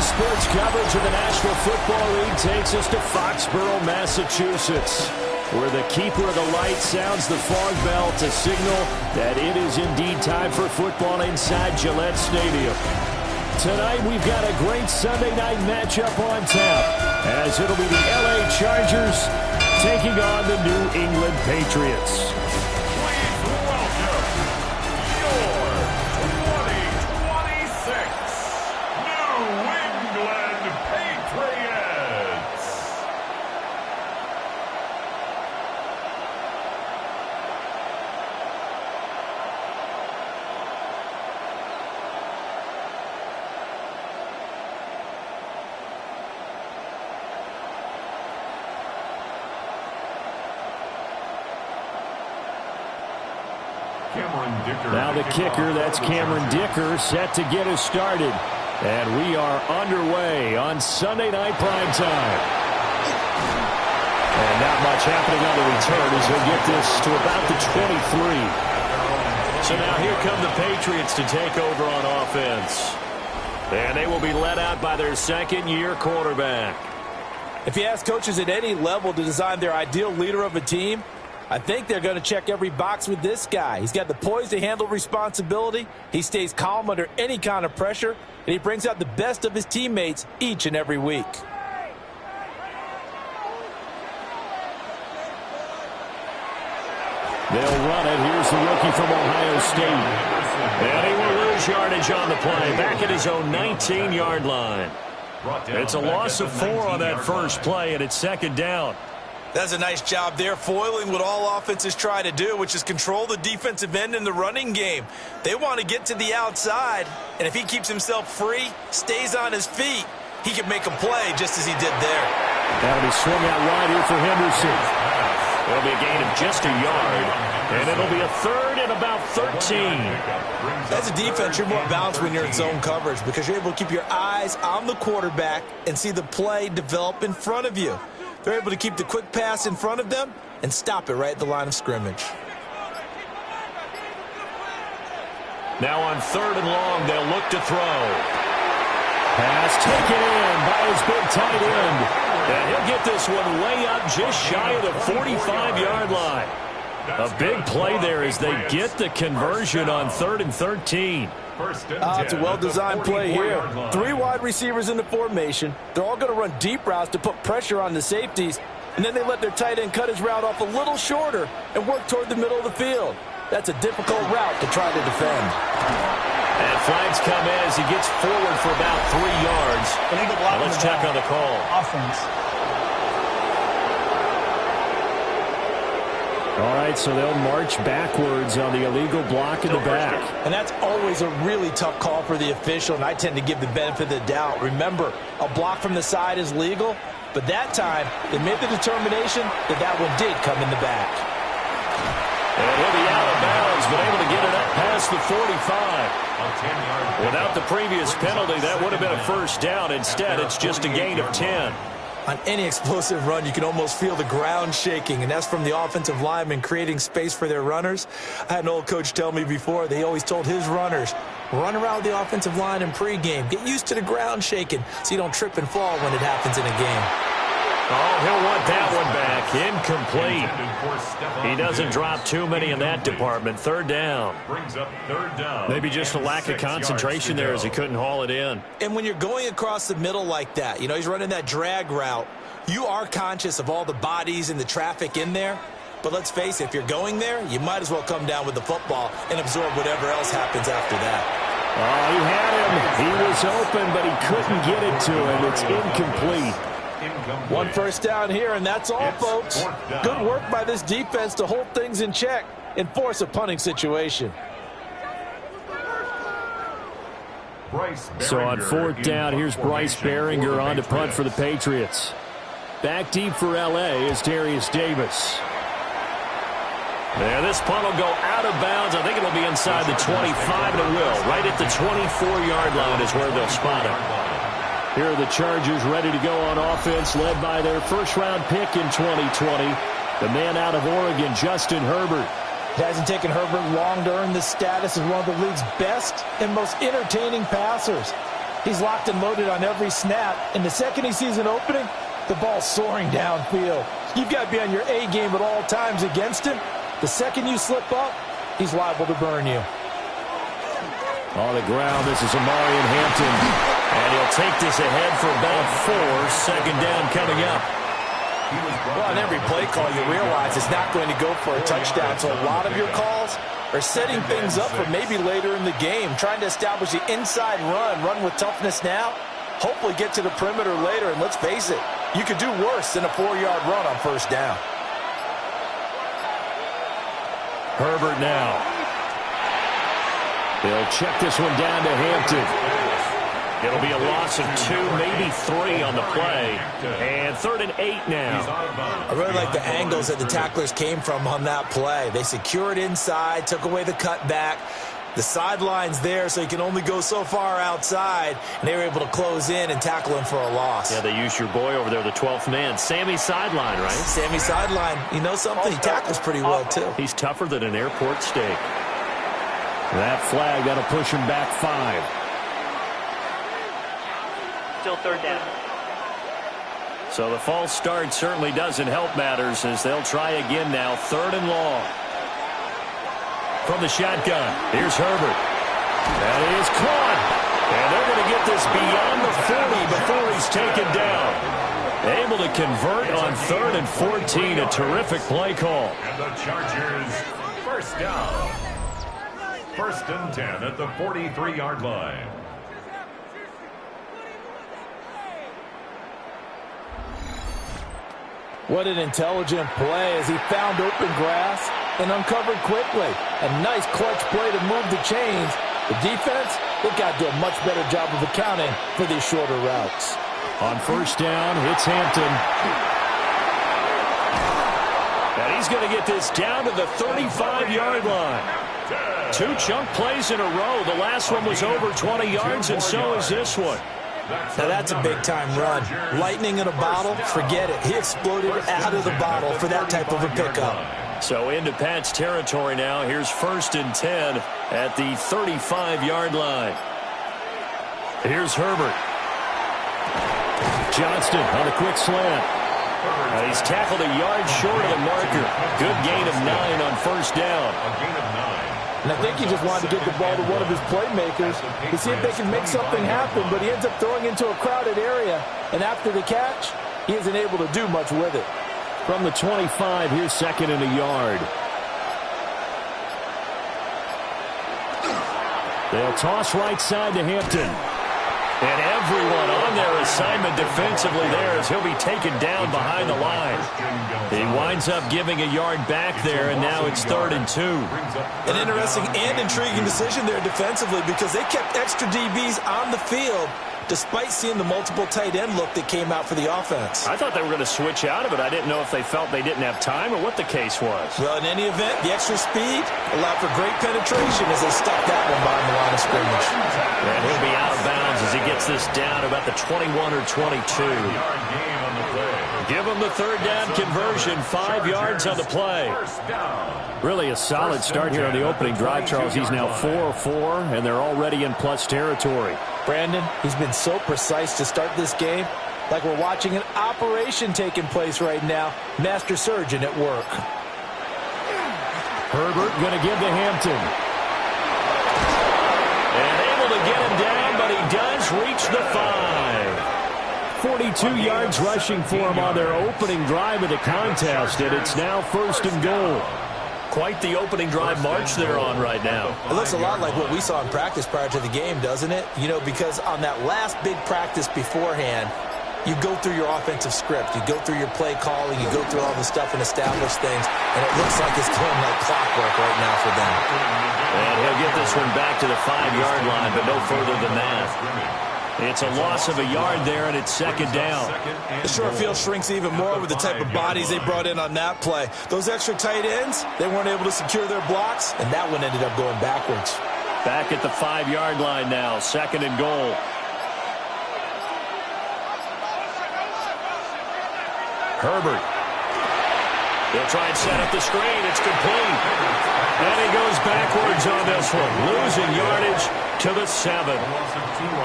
Sports coverage of the National Football League takes us to Foxboro, Massachusetts, where the keeper of the light sounds the fog bell to signal that it is indeed time for football inside Gillette Stadium. Tonight we've got a great Sunday night matchup on tap, as it'll be the LA Chargers taking on the New England Patriots. Now the kicker, that's Cameron Dicker, set to get us started. And we are underway on Sunday night primetime. And not much happening on the return as he'll get this to about the 23. So now here come the Patriots to take over on offense. And they will be led out by their second-year quarterback. If you ask coaches at any level to design their ideal leader of a team, I think they're going to check every box with this guy. He's got the poise to handle responsibility. He stays calm under any kind of pressure, and he brings out the best of his teammates each and every week. They'll run it. Here's the rookie from Ohio State. And he will lose yardage on the play, back at his own 19-yard line. It's a loss of 4 on that first play, and it's second down. That's a nice job there, foiling what all offenses try to do, which is control the defensive end in the running game. They want to get to the outside, and if he keeps himself free, stays on his feet, he can make a play just as he did there. That'll be swung out wide here for Henderson. It'll be a gain of just a yard, and it'll be a third and about 13. As a defense, you're more balanced when you're in zone coverage because you're able to keep your eyes on the quarterback and see the play develop in front of you. They're able to keep the quick pass in front of them and stop it right at the line of scrimmage. Now on 3rd and long, they'll look to throw. Pass taken in by his big tight end. And he'll get this one way up just shy of the 45-yard line. A big play there as they get the conversion on 3rd and 13. It's a well-designed play here. 3 wide receivers in the formation. They're all going to run deep routes to put pressure on the safeties, and then they let their tight end cut his route off a little shorter and work toward the middle of the field. That's a difficult route to try to defend. And flags come as he gets forward for about 3 yards. Now let's check on the call. Offense. All right, so they'll march backwards on the illegal block in the back. And that's always a really tough call for the official, and I tend to give the benefit of the doubt. Remember, a block from the side is legal, but that time they made the determination that that one did come in the back. And he'll be out of bounds, but able to get it up past the 45. Without the previous penalty, that would have been a first down. Instead, it's just a gain of 10. On any explosive run, you can almost feel the ground shaking, and that's from the offensive linemen creating space for their runners. I had an old coach tell me before, they always told his runners, run around the offensive line in pregame. Get used to the ground shaking so you don't trip and fall when it happens in a game. Oh, he'll want that one back. Incomplete. He doesn't drop too many in that department. 3rd down. Maybe just a lack of concentration there as he couldn't haul it in. And when you're going across the middle like that, you know, he's running that drag route, you are conscious of all the bodies and the traffic in there. But let's face it, if you're going there, you might as well come down with the football and absorb whatever else happens after that. Oh, he had him. He was open, but he couldn't get it to him. It's incomplete. 1 first down here, and that's all, folks. Good work by this defense to hold things in check and force a punting situation. So on 4th down, here's Bryce Behringer on to punt for the Patriots. Back deep for L.A. is Darius Davis. This punt will go out of bounds. I think it'll be inside the 25, and it will. Right at the 24-yard line is where they'll spot it. Here are the Chargers ready to go on offense, led by their first-round pick in 2020, the man out of Oregon, Justin Herbert. It hasn't taken Herbert long to earn this status as one of the league's best and most entertaining passers. He's locked and loaded on every snap, and the second he sees an opening, the ball's soaring downfield. You've got to be on your A game at all times against him. The second you slip up, he's liable to burn you. On the ground, this is Amari in Hampton. And he'll take this ahead for about 4. Second down coming up. Well, on every play call, you realize it's not going to go for a touchdown. So a lot of your calls are setting things up for maybe later in the game, trying to establish the inside run with toughness now, hopefully get to the perimeter later. And let's face it, you could do worse than a 4-yard run on first down. Herbert now. They'll check this one down to Hampton. It'll be a loss of 2, maybe 3 on the play. And 3rd and 8 now. I really like the angles that the tacklers came from on that play. They secured inside, took away the cutback. The sideline's there, so you can only go so far outside. And they were able to close in and tackle him for a loss. Yeah, they used your boy over there, the 12th man. Sammy Sideline, right? Sammy Sideline. You know something? He tackles pretty well, too. He's tougher than an airport steak. That flag, that'll push him back 5. Still 3rd down. So the false start certainly doesn't help matters as they'll try again now. 3rd and long. From the shotgun, here's Herbert. That is caught. And they're going to get this beyond the 40 before he's taken down. Able to convert on 3rd and 14. A terrific play call. And the Chargers, first down. 1st and 10 at the 43-yard line. What an intelligent play as he found open grass and uncovered quickly. A nice clutch play to move the chains. The defense, they've got to do a much better job of accounting for these shorter routes. On first down, it's Hampton. And he's going to get this down to the 35-yard line. 2 chunk plays in a row. The last one was over 20 yards, and so is this one. Now that's a big-time run. Lightning in a bottle, forget it. He exploded out of the bottle for that type of a pickup. So into Pat's territory now. Here's 1st and 10 at the 35-yard line. Here's Herbert. Johnston on the quick slant. He's tackled a yard short of the marker. Good gain of 9 on first down. And I think he just wanted to get the ball to one of his playmakers to see if they can make something happen, but he ends up throwing into a crowded area. And after the catch, he isn't able to do much with it. From the 25, here's 2nd and a yard. They'll toss right side to Hampton. And everyone on their assignment defensively there as he'll be taken down behind the line. He winds up giving a yard back there, and now it's 3rd and 2. An interesting and intriguing decision there defensively because they kept extra DBs on the field despite seeing the multiple tight end look that came out for the offense. I thought they were going to switch out of it. I didn't know if they felt they didn't have time or what the case was. Well, in any event, the extra speed allowed for great penetration as they stuck that one behind the line of scrimmage. And he'll be out of bounds as he gets this down about the 21 or 22. Give him the 3rd down conversion, 5 yards on the play. Really a solid start here on the opening drive, Charles. He's now 4-4, and they're already in plus territory. Brandon, he's been so precise to start this game, like we're watching an operation taking place right now. Master surgeon at work. Herbert going to give to Hampton. And able to get him down, but he does reach the 5. 42 yards rushing for him on their opening drive of the contest, and it's now 1st and goal. Quite the opening drive march they're on right now. It looks a lot like what we saw in practice prior to the game, doesn't it? You know, because on that last big practice beforehand, you go through your offensive script. You go through your play calling. You go through all the stuff and establish things. And it looks like it's going like clockwork right now for them. And he'll get this one back to the 5-yard line, but no further than that. It's a loss of a yard there, and it's 2nd down. The short field shrinks even more with the type of bodies they brought in on that play. Those extra tight ends, they weren't able to secure their blocks, and that one ended up going backwards. Back at the 5-yard line now, 2nd and goal. Herbert. They'll try and set up the screen. It's complete. And he goes backwards on this one, losing yardage to the 7.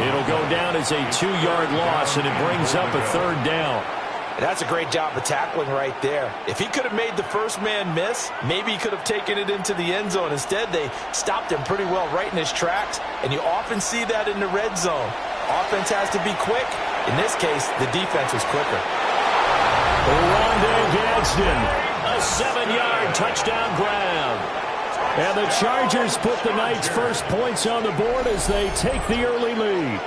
It'll go down as a 2-yard loss, and it brings up a 3rd down. And that's a great job of tackling right there. If he could have made the first man miss, maybe he could have taken it into the end zone. Instead, they stopped him pretty well right in his tracks, and you often see that in the red zone. Offense has to be quick. In this case, the defense was quicker. Rondé Gadsden, a 7-yard touchdown grab. And the Chargers put the night's first points on the board as they take the early lead.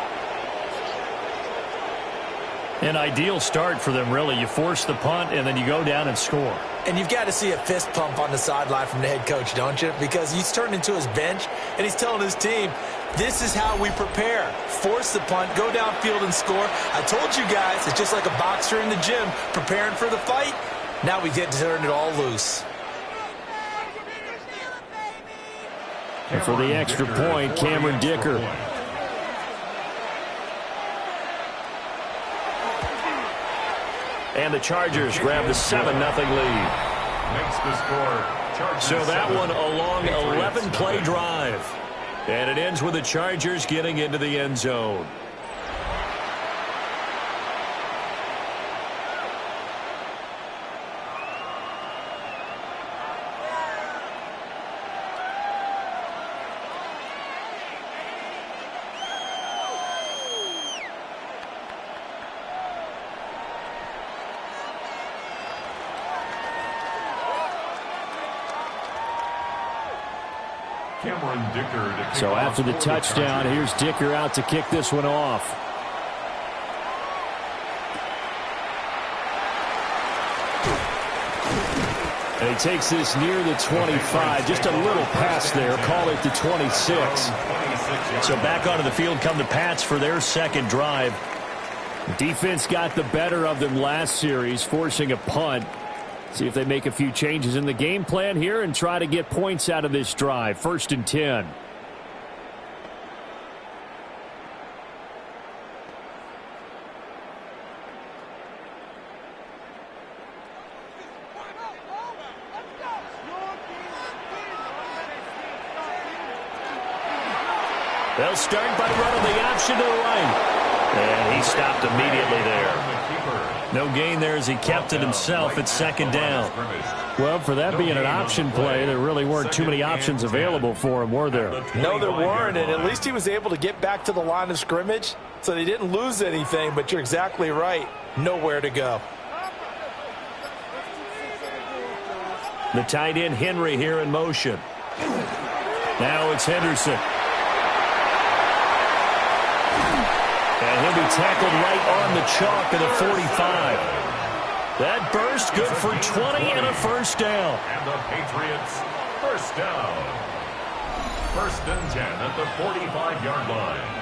An ideal start for them, really. You force the punt, and then you go down and score. And you've got to see a fist pump on the sideline from the head coach, don't you? Because he's turned into his bench, and he's telling his team, this is how we prepare. Force the punt, go downfield and score. I told you guys, it's just like a boxer in the gym preparing for the fight. Now we get to turn it all loose. And for the extra point, Cameron Dicker. And the Chargers grab the 7-0 lead. Makes the score. Chargers So that 7, one a long Patriots 11-play 9. drive. And it ends with the Chargers getting into the end zone. So after the touchdown, here's Dicker out to kick this one off. And he takes this near the 25. Just a little pass there. Call it the 26. So back onto the field come the Pats for their second drive. Defense got the better of them last series, forcing a punt. See if they make a few changes in the game plan here and try to get points out of this drive. 1st and 10. They'll start by running the option to the right. And he stopped immediately there. No gain there as he kept it himself at 2nd down. Well, for that being an option play, there really weren't too many options available for him, were there? No, there weren't, and at least he was able to get back to the line of scrimmage, so they didn't lose anything, but you're exactly right. Nowhere to go. The tight end Henry here in motion. Now it's Henderson. And he'll be tackled right on the chalk of the 45. That burst good for 20 and a 1st down. And the Patriots 1st down. 1st and 10 at the 45-yard line.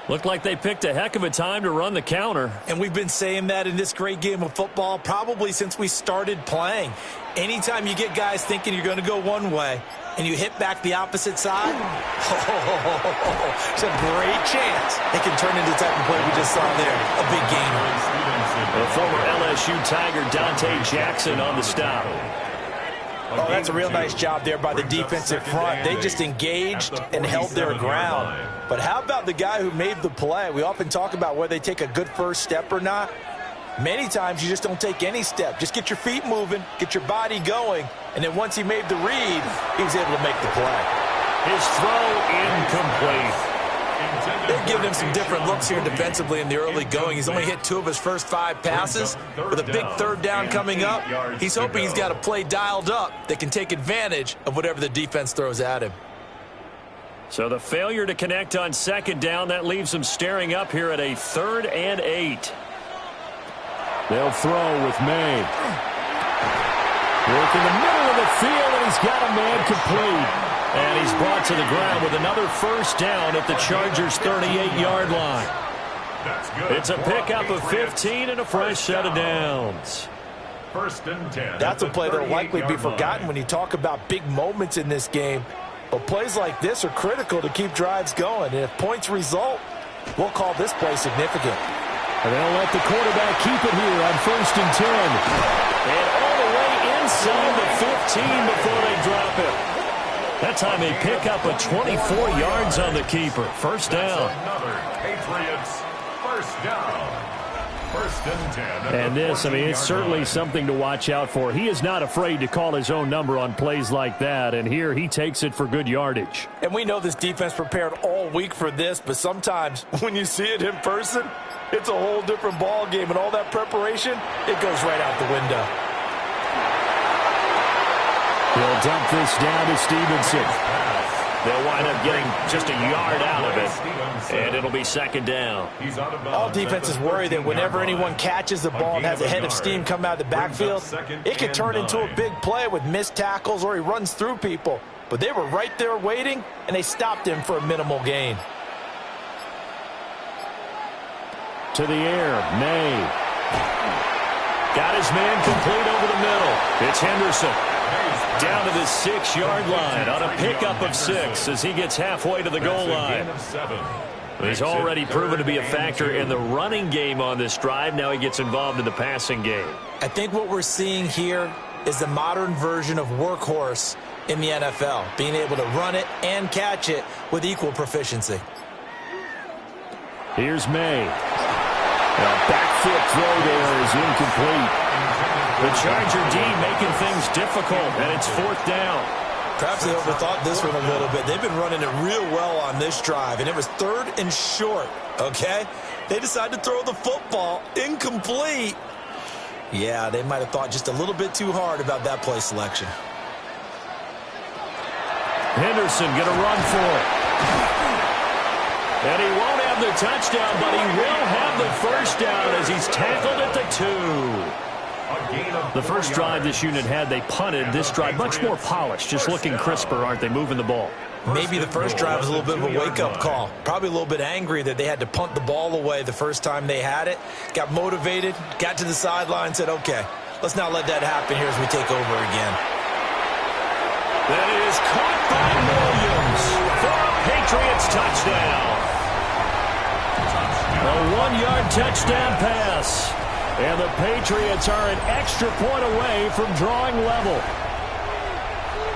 Looked like they picked a heck of a time to run the counter. And we've been saying that in this great game of football probably since we started playing. Anytime you get guys thinking you're going to go one way and you hit back the opposite side, it's a great chance it can turn into the type of play we just saw there. A big gainer. The former LSU Tiger Dante Jackson on the stop. Oh, that's a real nice job there by the defensive front. They just engaged and held their ground. But how about the guy who made the play? We often talk about whether they take a good first step or not. Many times you just don't take any step. Just get your feet moving, get your body going, and then once he made the read, he was able to make the play. His throw incomplete. They've given him some different looks here defensively in the early going. He's only hit 2 of his first 5 passes. With a big 3rd down coming up, he's hoping he's got a play dialed up that can take advantage of whatever the defense throws at him. So the failure to connect on 2nd down, that leaves him staring up here at a 3rd and 8. They'll throw with May. Work in the middle of the field, and he's got a man complete. And he's brought to the ground with another 1st down at the Chargers' 38-yard line. That's good. It's a pickup of 15 and a fresh set of downs. 1st and 10. That's a play that will likely be forgotten when you talk about big moments in this game. But plays like this are critical to keep drives going. And if points result, we'll call this play significant. And they'll let the quarterback keep it here on 1st and 10. And all the way inside the 15 before they drop it. That time they pick up a 24 yards on the keeper. First down. Another Patriots first down. 1st and 10. And this, I mean, it's certainly something to watch out for. He is not afraid to call his own number on plays like that. And here he takes it for good yardage. And we know this defense prepared all week for this, but sometimes when you see it in person, it's a whole different ball game, and all that preparation, it goes right out the window. He'll dump this down to Stevenson. They'll wind up getting just a yard out of it, and it'll be 2nd down. All defenses worry that whenever anyone catches the ball and has a head of steam come out of the backfield, it could turn into a big play with missed tackles or he runs through people. But they were right there waiting, and they stopped him for a minimal gain. To the air, May. Got his man complete over the middle. It's Henderson. Down to the 6-yard line on a pickup of 6 as he gets halfway to the goal line. He's already proven to be a factor in the running game on this drive. Now he gets involved in the passing game. I think what we're seeing here is the modern version of workhorse in the NFL, being able to run it and catch it with equal proficiency. Here's May. A back foot throw there is incomplete. The Charger D making things difficult, and it's 4th down. Perhaps they overthought this one a little bit. They've been running it real well on this drive, and it was 3rd and short, okay? They decided to throw the football incomplete. Yeah, they might have thought just a little bit too hard about that play selection. Henderson going to run for it. And he won't have the touchdown, but he will have the first down as he's tackled at the 2. The first drive this unit had, they punted. This drive, much more polished, just looking crisper, aren't they, moving the ball? Maybe the first drive was a little bit of a wake-up call. Probably a little bit angry that they had to punt the ball away the first time they had it. Got motivated, got to the sideline, said, okay, let's not let that happen here as we take over again. That is caught by Williams for a Patriots touchdown. A 1-yard touchdown pass. And the Patriots are an extra point away from drawing level.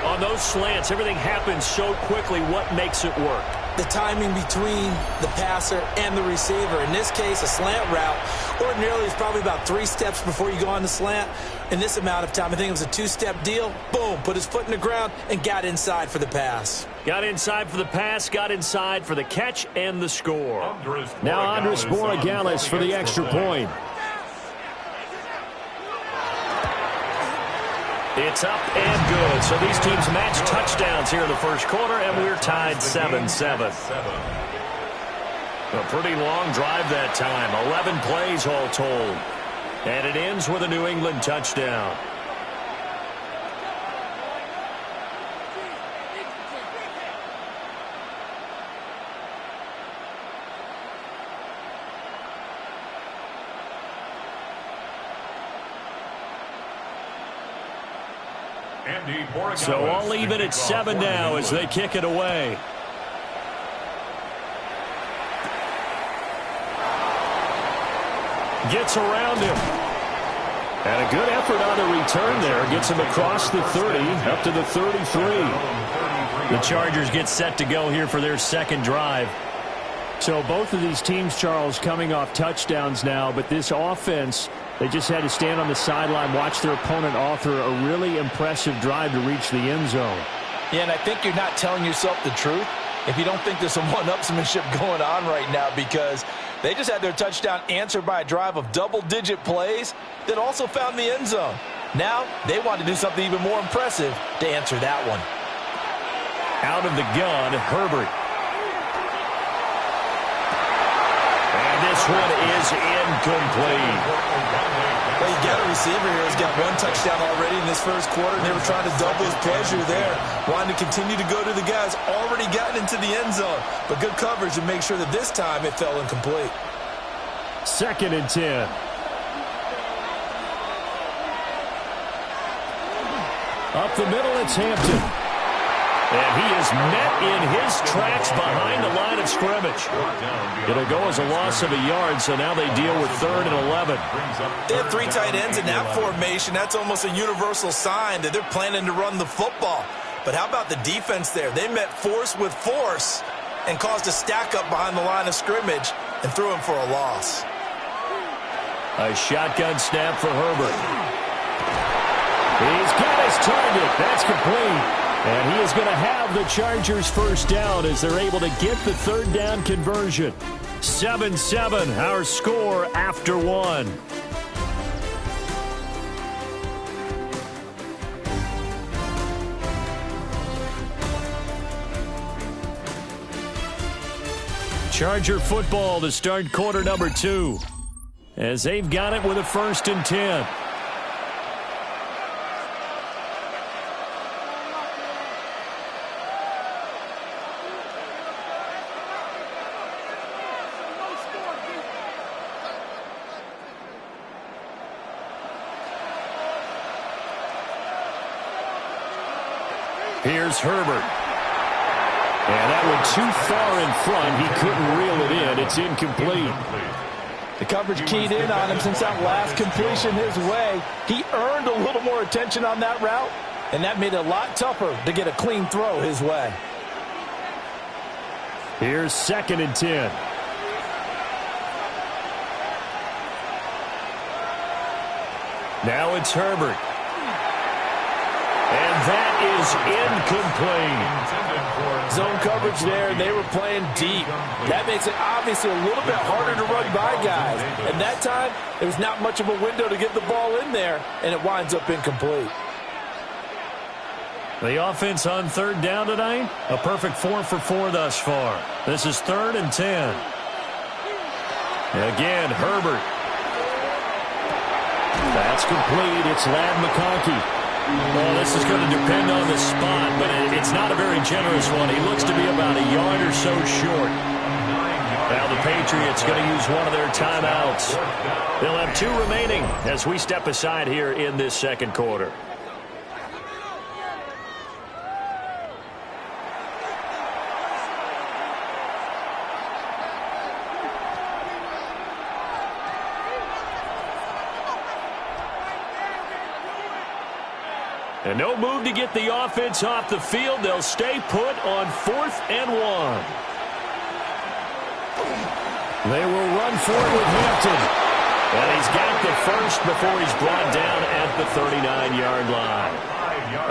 On those slants, everything happens so quickly. What makes it work? The timing between the passer and the receiver. In this case, a slant route ordinarily is probably about 3 steps before you go on the slant. In this amount of time, I think it was a 2-step deal. Boom, put his foot in the ground and got inside for the pass. Got inside for the pass, got inside for the catch and the score. Now Andres Borregales for the extra point. It's up and good. So these teams match touchdowns here in the first quarter, and we're tied 7-7. A pretty long drive that time. 11 plays all told. And it ends with a New England touchdown. So all even at 7 now as they kick it away. Gets around him. And a good effort on the return there. Gets him across the 30, up to the 33. The Chargers get set to go here for their second drive. So both of these teams, Charles, coming off touchdowns now, but this offense, they just had to stand on the sideline, watch their opponent author a really impressive drive to reach the end zone. Yeah, and I think you're not telling yourself the truth if you don't think there's some one-upsmanship going on right now, because they just had their touchdown answered by a drive of double-digit plays that also found the end zone. Now they want to do something even more impressive to answer that one. Out of the gun, Herbert. And this one is incomplete. Well, you got a receiver here who's got 1 touchdown already in this first quarter, and they were trying to double his pleasure there, wanting to continue to go to the guys already gotten into the end zone. But good coverage to make sure that this time it fell incomplete. 2nd and 10. Up the middle, it's Hampton. And he is met in his tracks behind the line of scrimmage. It'll go as a loss of a yard, so now they deal with 3rd and 11. They have 3 tight ends in that formation. That's almost a universal sign that they're planning to run the football. But how about the defense there? They met force with force and caused a stack up behind the line of scrimmage and threw him for a loss. A shotgun snap for Herbert. He's got his target. That's complete. And he is going to have the Chargers first down as they're able to get the 3rd down conversion. 7-7, our score after 1. Charger football to start quarter number 2. As they've got it with a 1st and 10. Here's Herbert. And that one too far in front. He couldn't reel it in. It's incomplete. The coverage keyed in on him since that last completion his way. He earned a little more attention on that route, and that made it a lot tougher to get a clean throw his way. Here's 2nd and 10. Now it's Herbert. And that is incomplete. Zone coverage there, and they were playing deep. That makes it obviously a little bit harder to run by guys. And that time, there was not much of a window to get the ball in there, and it winds up incomplete. The offense on 3rd down tonight, a perfect 4 for 4 thus far. This is 3rd and 10. Again, Herbert. That's complete. It's Ladd McConkey. Well, this is going to depend on the spot, but it's not a very generous one. He looks to be about a yard or so short. Now the Patriots going to use one of their timeouts. They'll have 2 remaining as we step aside here in this 2nd quarter. And no move to get the offense off the field. They'll stay put on 4th and 1. They will run for it with Hampton. And he's got the first before he's brought down at the 39-yard line.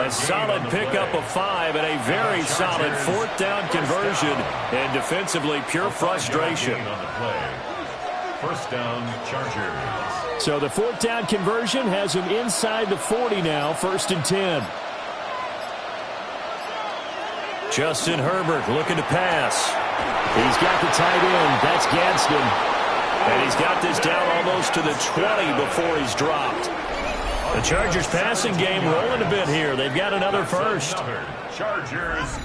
A solid pickup of 5 and a very solid 4th down conversion. And defensively, pure frustration. First down, Chargers. So the 4th down conversion has him inside the 40 now, 1st and 10. Justin Herbert looking to pass. He's got the tight end. That's Gadsden. And he's got this down almost to the 20 before he's dropped. The Chargers passing game rolling a bit here. They've got another first. Chargers.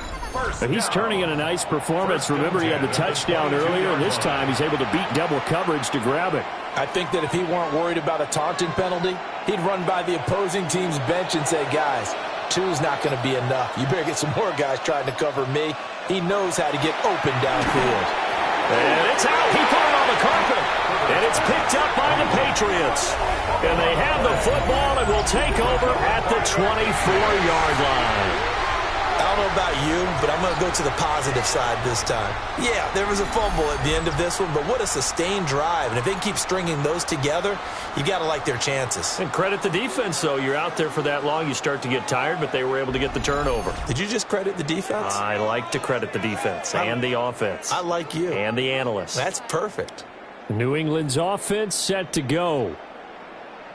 But he's turning in a nice performance. Remember, he had the touchdown earlier, and this time he's able to beat double coverage to grab it. I think that if he weren't worried about a taunting penalty, he'd run by the opposing team's bench and say, guys, 2's not going to be enough. You better get some more guys trying to cover me. He knows how to get open downfield. And it's out. He put it on the carpet. And it's picked up by the Patriots. And they have the football and will take over at the 24-yard line. I don't know about you, but I'm going to go to the positive side this time. Yeah, there was a fumble at the end of this one, but what a sustained drive. And if they keep stringing those together, you got to like their chances. And credit the defense, though. You're out there for that long, you start to get tired, but they were able to get the turnover. Did you just credit the defense? I like to credit the defense and the offense. I like you. And the analysts. That's perfect. New England's offense set to go.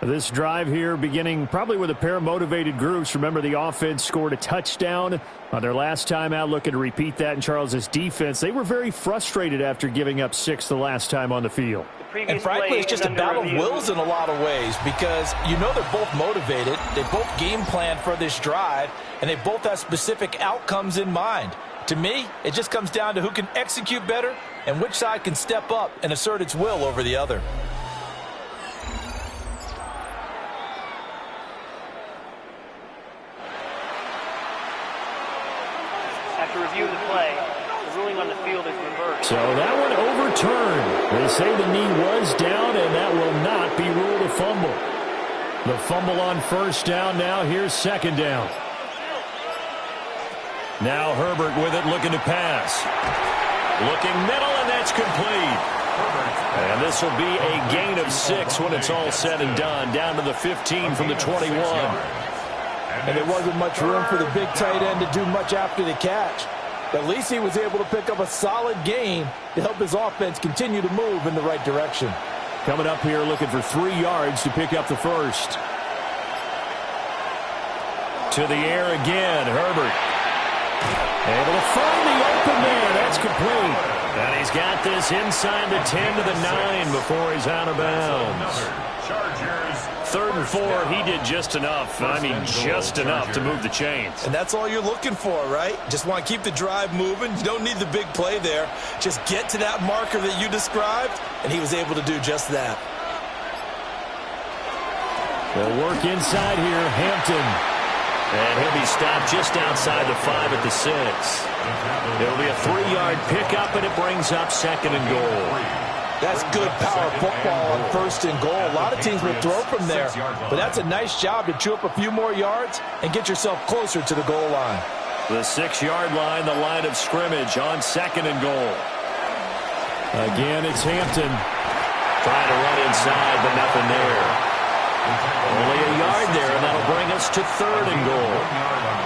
This drive here beginning probably with a pair of motivated groups. Remember, the offense scored a touchdown on their last time out, looking to repeat that in Charles's defense. They were very frustrated after giving up 6 the last time on the field. And frankly, it's just a battle of wills in a lot of ways because you know they're both motivated. They both game plan for this drive, and they both have specific outcomes in mind. To me, it just comes down to who can execute better and which side can step up and assert its will over the other. to review the play. The ruling on the field is reversed. So that one overturned. They say the knee was down, and that will not be ruled a fumble. The fumble on first down now. Here's second down. Now Herbert with it, looking to pass. Looking middle, and that's complete. And this will be a gain of 6 when it's all said and done. Down to the 15 from the 21. And there wasn't much room for the big tight end to do much after the catch. At least he was able to pick up a solid gain to help his offense continue to move in the right direction. Coming up here looking for 3 yards to pick up the first. To the air again, Herbert. Able to find the open man. That's complete. And he's got this inside the 10 to the 9 before he's out of bounds. 3rd and 4, he did just enough. I mean, just enough to move the chains. And that's all you're looking for, right? Just want to keep the drive moving. You don't need the big play there. Just get to that marker that you described, and he was able to do just that. They'll work inside here, Hampton. And he'll be stopped just outside the 5 at the 6. It'll be a 3-yard pickup, and it brings up 2nd and goal. That's good power football on 1st and goal. A lot of teams will throw from there, but that's a nice job to chew up a few more yards and get yourself closer to the goal line. The 6-yard line, the line of scrimmage on 2nd and goal. Again, it's Hampton. Trying to run inside, but nothing there. Only a yard there, and that'll bring us to 3rd and goal.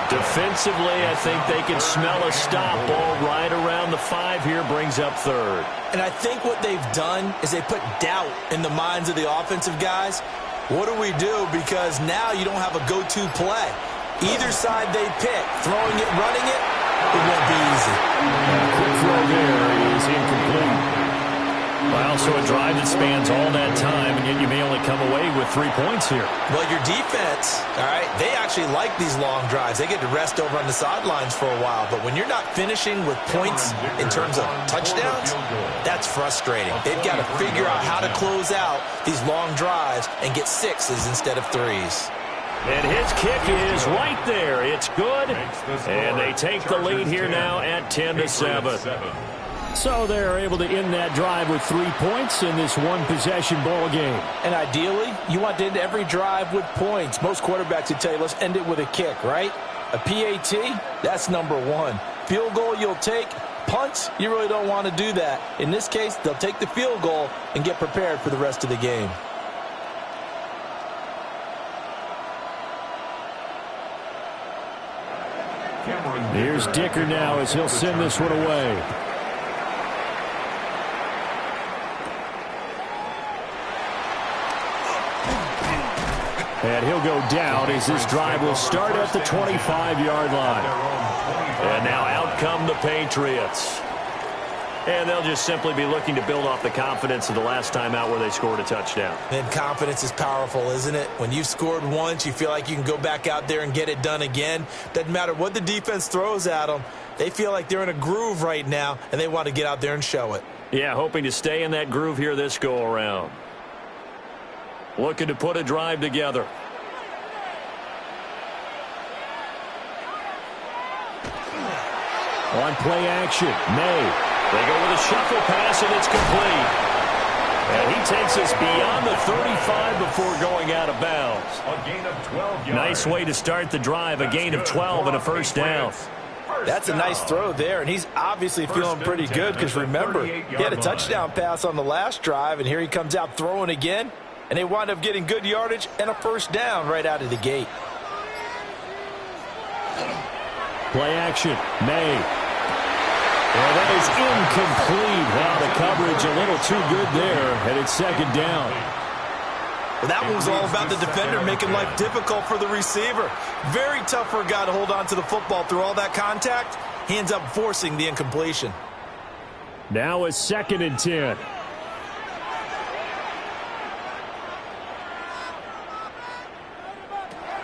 Defensively, I think they can smell a stop. Ball right around the 5 here brings up 3rd. And I think what they've done is they put doubt in the minds of the offensive guys. What do we do? Because now you don't have a go-to play. Either side they pick, throwing it, running it, it won't be easy. Quick throw there is incomplete. Well, so a drive that spans all that time, and yet you may only come away with 3 points here. Well, your defense, all right, they actually like these long drives. They get to rest over on the sidelines for a while. But when you're not finishing with points in terms of touchdowns, that's frustrating. They've got to figure out how to close out these long drives and get 6s instead of 3s. And his kick is right there. It's good. And they take the lead here now at 10-7. So they're able to end that drive with 3 points in this one-possession ball game. And ideally, you want to end every drive with points. Most quarterbacks would tell you, let's end it with a kick, right? A PAT, that's number 1. Field goal you'll take. Punts, you really don't want to do that. In this case, they'll take the field goal and get prepared for the rest of the game. Here's Dicker now as he'll send this one away. And he'll go down as this drive will start at the 25-yard line. And now out come the Patriots. And they'll just simply be looking to build off the confidence of the last time out where they scored a touchdown. And confidence is powerful, isn't it? When you've scored once, you feel like you can go back out there and get it done again. Doesn't matter what the defense throws at them. They feel like they're in a groove right now, and they want to get out there and show it. Yeah, hoping to stay in that groove here this go-around. Looking to put a drive together. On play action, May. They go with a shuffle pass, and it's complete. And he takes us beyond the 35 before going out of bounds. A gain of 12 yards. Nice way to start the drive, a gain of 12 and a first down. That's a nice throw there, and he's obviously feeling pretty good because, remember, he had a touchdown pass on the last drive, and here he comes out throwing again, and they wind up getting good yardage and a first down right out of the gate. Play action, May. Well, that is incomplete. Wow, the coverage a little too good there, and it's second down. Well, that one was all about the defender making life difficult for the receiver. Very tough for a guy to hold on to the football through all that contact. He ends up forcing the incompletion. Now it's 2nd and 10.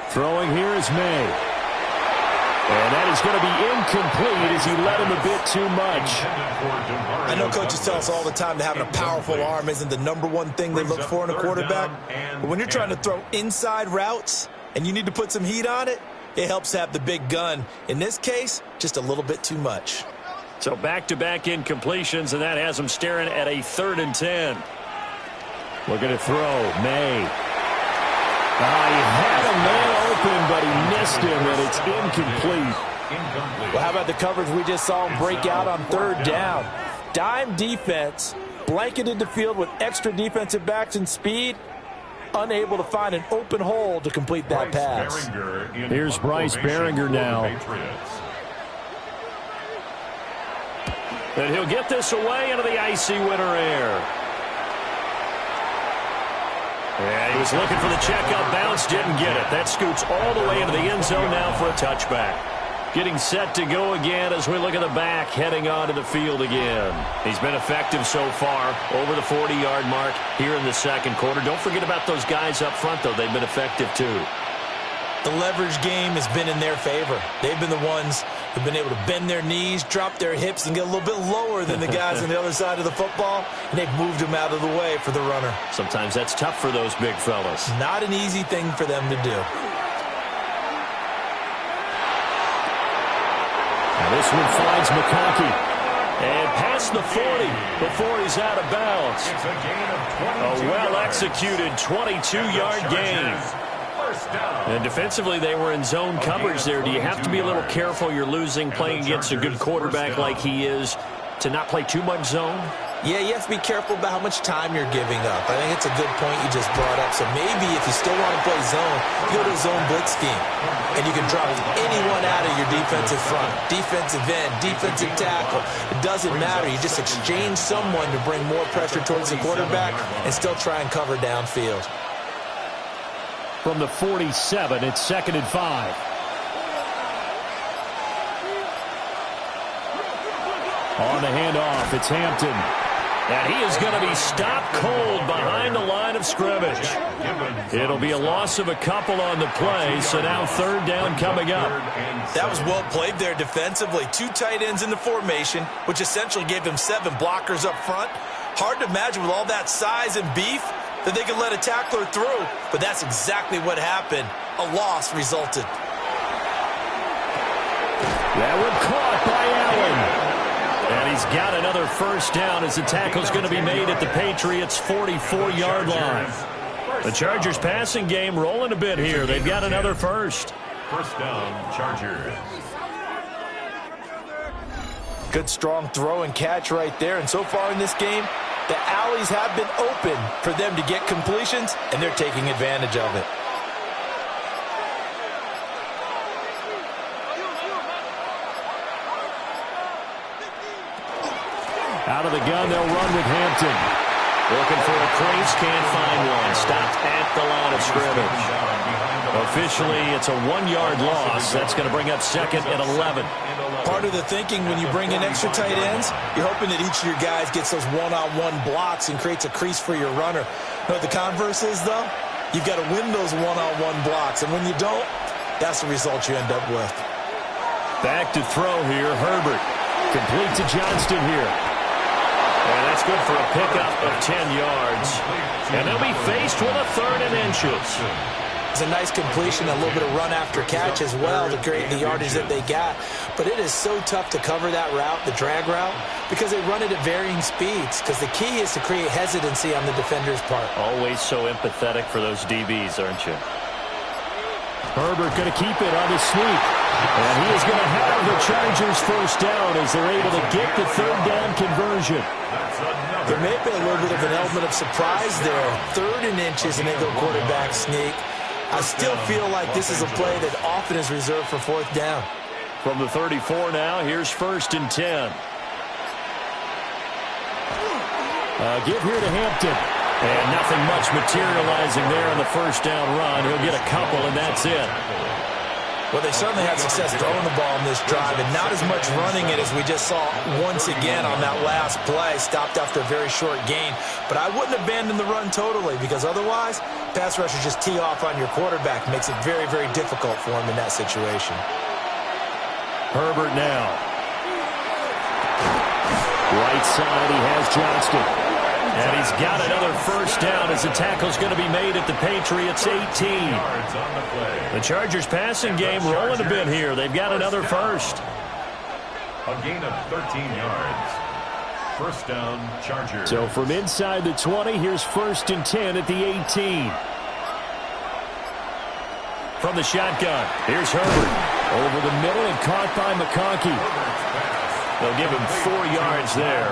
Throwing here is May. And that is going to be incomplete as he led him a bit too much. I know coaches tell us all the time that having a powerful arm isn't the #1 thing they look for in a quarterback. But when you're trying to throw inside routes and you need to put some heat on it, It helps have the big gun. In this case, just a little bit too much. So back-to-back incompletions, and that has him staring at a 3rd and 10. Looking to throw. May. He had a man open, but he missed him, and it's incomplete. Well, how about the coverage we just saw him break out on 3rd down? Dime defense, blanketed the field with extra defensive backs and speed, unable to find an open hole to complete that pass. Here's Bryce Baringer now. And he'll get this away into the icy winter air. Yeah, he was looking for the checkup bounce, didn't get it. That scoots all the way into the end zone now for a touchback. Getting set to go again as we look at the back, heading onto the field again. He's been effective so far, over the 40-yard mark here in the 2nd quarter. Don't forget about those guys up front, though. They've been effective, too. The leverage game has been in their favor. They've been the ones who've been able to bend their knees, drop their hips, and get a little bit lower than the guys on the other side of the football, and they've moved them out of the way for the runner. Sometimes that's tough for those big fellas. Not an easy thing for them to do. This one finds McConkey. And past the 40 before he's out of bounds. A well-executed 22-yard gain. And defensively, they were in zone coverage there. Do you have to be a little careful? You're losing, playing against a good quarterback like he is, to not play too much zone? Yeah, you have to be careful about how much time you're giving up. I think it's a good point you just brought up. So maybe if you still want to play zone, you go to a zone blitz scheme. And you can drop anyone out of your defensive front. Defensive end, defensive tackle. It doesn't matter. You just exchange someone to bring more pressure towards the quarterback and still try and cover downfield. From the 47, it's 2nd and 5. On the handoff, it's Hampton. And he is going to be stopped cold behind the line of scrimmage. It'll be a loss of a couple on the play, so now 3rd down coming up. That was well played there defensively. 2 tight ends in the formation, which essentially gave them 7 blockers up front. Hard to imagine with all that size and beef that they could let a tackler through, but that's exactly what happened. A loss resulted. That one caught by Allen. And he's got another 1st down as the tackle's going to be made at the Patriots' 44-yard line. The Chargers passing game rolling a bit here. They've got another 1st. 1st down, Chargers. Good strong throw and catch right there. And so far in this game, the alleys have been open for them to get completions, and they're taking advantage of it. Out of the gun, they'll run with Hampton. Looking for a crease, can't find one. Stopped at the line of scrimmage. Officially, it's a 1-yard loss. That's going to bring up 2nd and 11. Part of the thinking when you bring in extra tight ends, you're hoping that each of your guys gets those one-on-one blocks and creates a crease for your runner. You know what the converse is, though? You've got to win those one-on-one blocks, and when you don't, that's the result you end up with. Back to throw here, Herbert. Complete to Johnston here. And that's good for a pickup of 10 yards. And they'll be faced with a 3rd and inches. It's a nice completion, a little bit of run after catch as well to create the yardage that they got. But it is so tough to cover that route, the drag route, because they run it at varying speeds. Because the key is to create hesitancy on the defender's part. Always so empathetic for those DBs, aren't you? Herbert going to keep it on the sneak. And he is going to have the Chargers 1st down as they're able to get the 3rd down conversion. There may have been a little bit of an element of surprise there. 3rd and inches and they go quarterback sneak. I still feel like this is a play that often is reserved for 4th down. From the 34 now, here's 1st and 10. Give here to Hampton. And nothing much materializing there on the 1st down run. He'll get a couple, and that's it. Well, they certainly had success throwing the ball in this drive, and not as much running it as we just saw once again on that last play. Stopped after a very short gain. But I wouldn't abandon the run totally, because otherwise, pass rushers just tee off on your quarterback. Makes it very, very difficult for him in that situation. Herbert now. Right side, he has Johnston. And he's got another 1st down as the tackle's going to be made at the Patriots' 18. Yards on the play. The Chargers passing game rolling a bit here. They've got another first. A gain of 13 yards. First down, Chargers. So from inside the 20, here's 1st and 10 at the 18. From the shotgun, here's Herbert. Over the middle and caught by McConkey. They'll give him 4 yards there,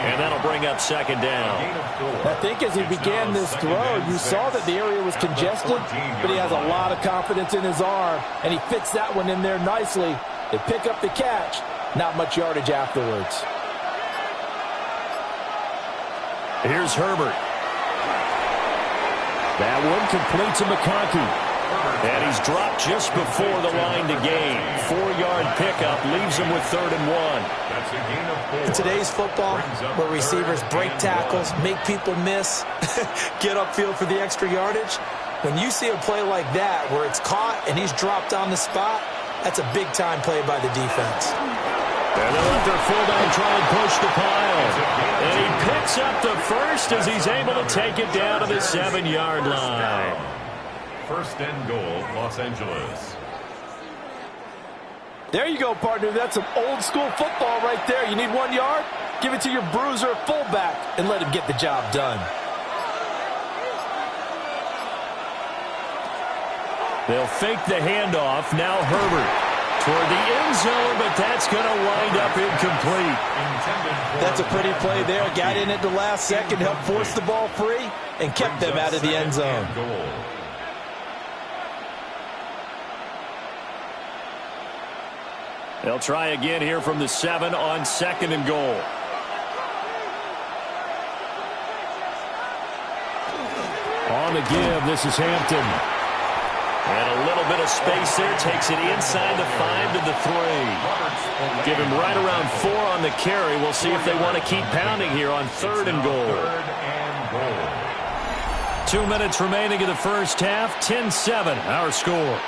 and that'll bring up 2nd down. I think as he began this throw, you saw that the area was congested, but he has a lot of confidence in his arm, and he fits that one in there nicely. They pick up the catch, not much yardage afterwards. Here's Herbert. That one complete to McConkey. And he's dropped just before the line to gain. 4-yard pickup leaves him with 3rd and 1. In today's football, where receivers break tackles, make people miss, get upfield for the extra yardage, when you see a play like that where it's caught and he's dropped on the spot, that's a big-time play by the defense. And they'll let their fullback try and push the pile. And he picks up the first as he's able to take it down to the 7-yard line. 1st and goal, Los Angeles. There you go, partner. That's some old-school football right there. You need 1 yard? Give it to your bruiser fullback and let him get the job done. They'll fake the handoff. Now Herbert toward the end zone, but that's going to wind up incomplete. That's a pretty play there. Got in at the last second, helped force the ball free, and kept them out of the end zone. They'll try again here from the 7 on 2nd and goal. On the give, this is Hampton. And a little bit of space there. Takes it inside the 5 to the 3. Give him right around 4 on the carry. We'll see if they want to keep pounding here on 3rd and goal. 2 minutes remaining in the first half. 10-7, our score.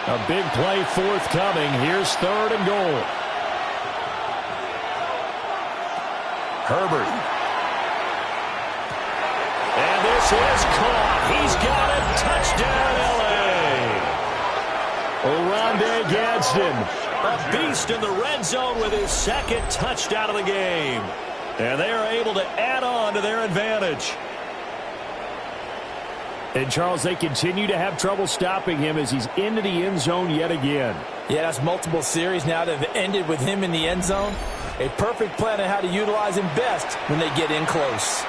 A big play forthcoming. Here's 3rd and goal. Herbert. And this is caught. He's got it. Touchdown, L.A. Oronde Gadsden, a beast in the red zone with his 2nd touchdown of the game. And they are able to add on to their advantage. And, Charles, they continue to have trouble stopping him as he's into the end zone yet again. Yeah, that's multiple series now that have ended with him in the end zone. A perfect plan on how to utilize him best when they get in close.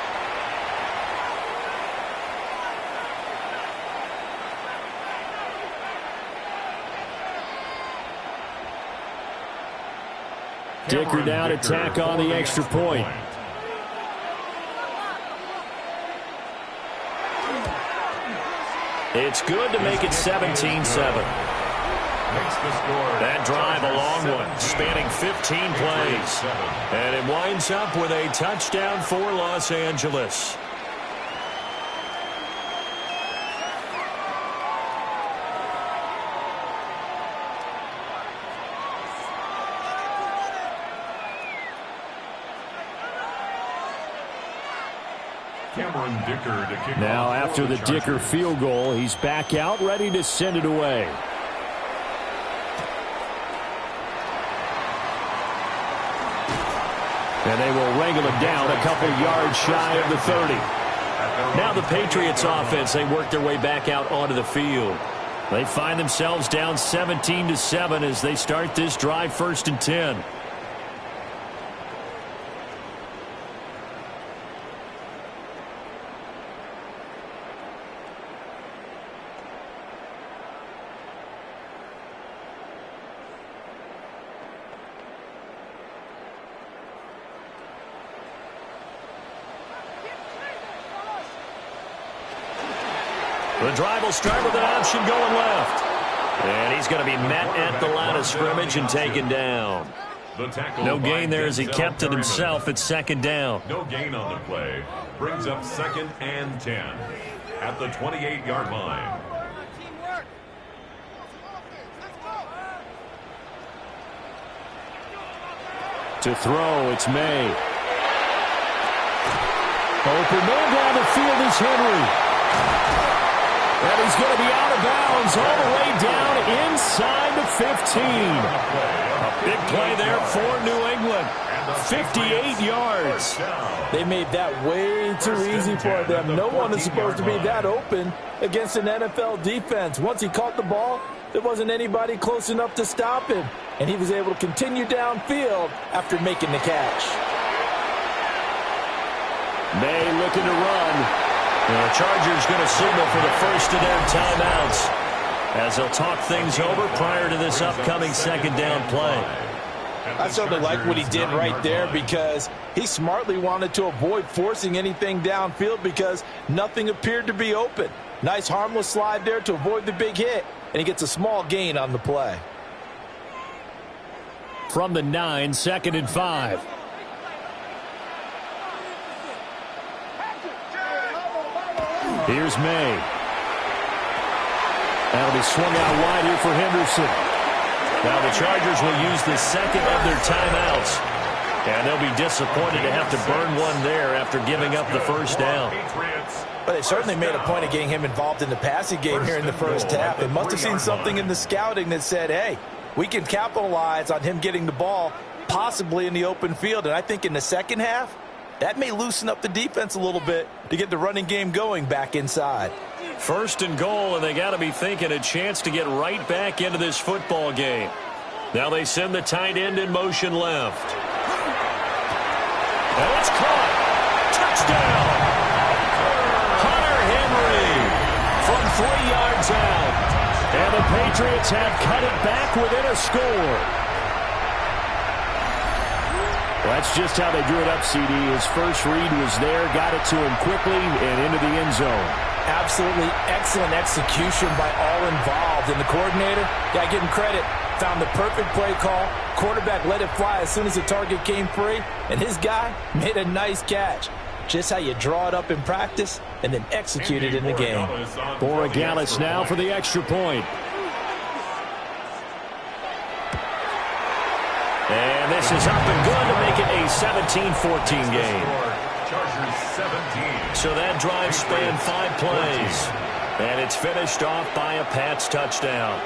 Dicker down to tack on the extra point. It's good to make it 17-7. That drive, a long one, spanning 15 plays. And it winds up with a touchdown for Los Angeles. Now after the Dicker field goal, he's back out ready to send it away. And they will wrangle him down a couple yards shy of the 30. Now the Patriots offense, they work their way back out onto the field. They find themselves down 17-7 as they start this drive 1st and 10. The drive will start with an option going left. And he's going to be met at the line of scrimmage and taken down. No gain there as he kept it himself at 2nd down. No gain on the play. Brings up 2nd and 10 at the 28-yard line. To throw, it's May. Open man down the field is Henry. he's going to be out of bounds all the way down inside the 15. A big play there for New England. 58 yards. They made that way too easy for them. No one is supposed to be that open against an NFL defense. Once he caught the ball, there wasn't anybody close enough to stop him. And he was able to continue downfield after making the catch. May looking to run. And the Chargers going to signal for the first of their timeouts as they'll talk things over prior to this upcoming second down play. I certainly like what he did right there because he smartly wanted to avoid forcing anything downfield because nothing appeared to be open. Nice harmless slide there to avoid the big hit, and he gets a small gain on the play. From the 9, 2nd and 5. Here's May. That'll be swung out wide here for Henderson. Now the Chargers will use the second of their timeouts. And they'll be disappointed to have to burn one there after giving up the first down. But they certainly made a point of getting him involved in the passing game here in the first half. They must have seen something in the scouting that said, hey, we can capitalize on him getting the ball possibly in the open field. And I think in the second half, that may loosen up the defense a little bit to get the running game going back inside. First and goal, and they got to be thinking a chance to get right back into this football game. Now they send the tight end in motion left. And it's caught. Touchdown. Hunter Henry from 3 yards out. And the Patriots have cut it back within a score. Well, that's just how they drew it up, CD. His first read was there, got it to him quickly, and into the end zone. Absolutely excellent execution by all involved. And the coordinator, got to give him credit, found the perfect play call. Quarterback let it fly as soon as the target came free. And his guy made a nice catch. Just how you draw it up in practice and then execute it in the game. Boregalis now for the extra point. And this is up and good to make it a 17-14 game. So that drive spanned 5 plays. And it's finished off by a Pats touchdown.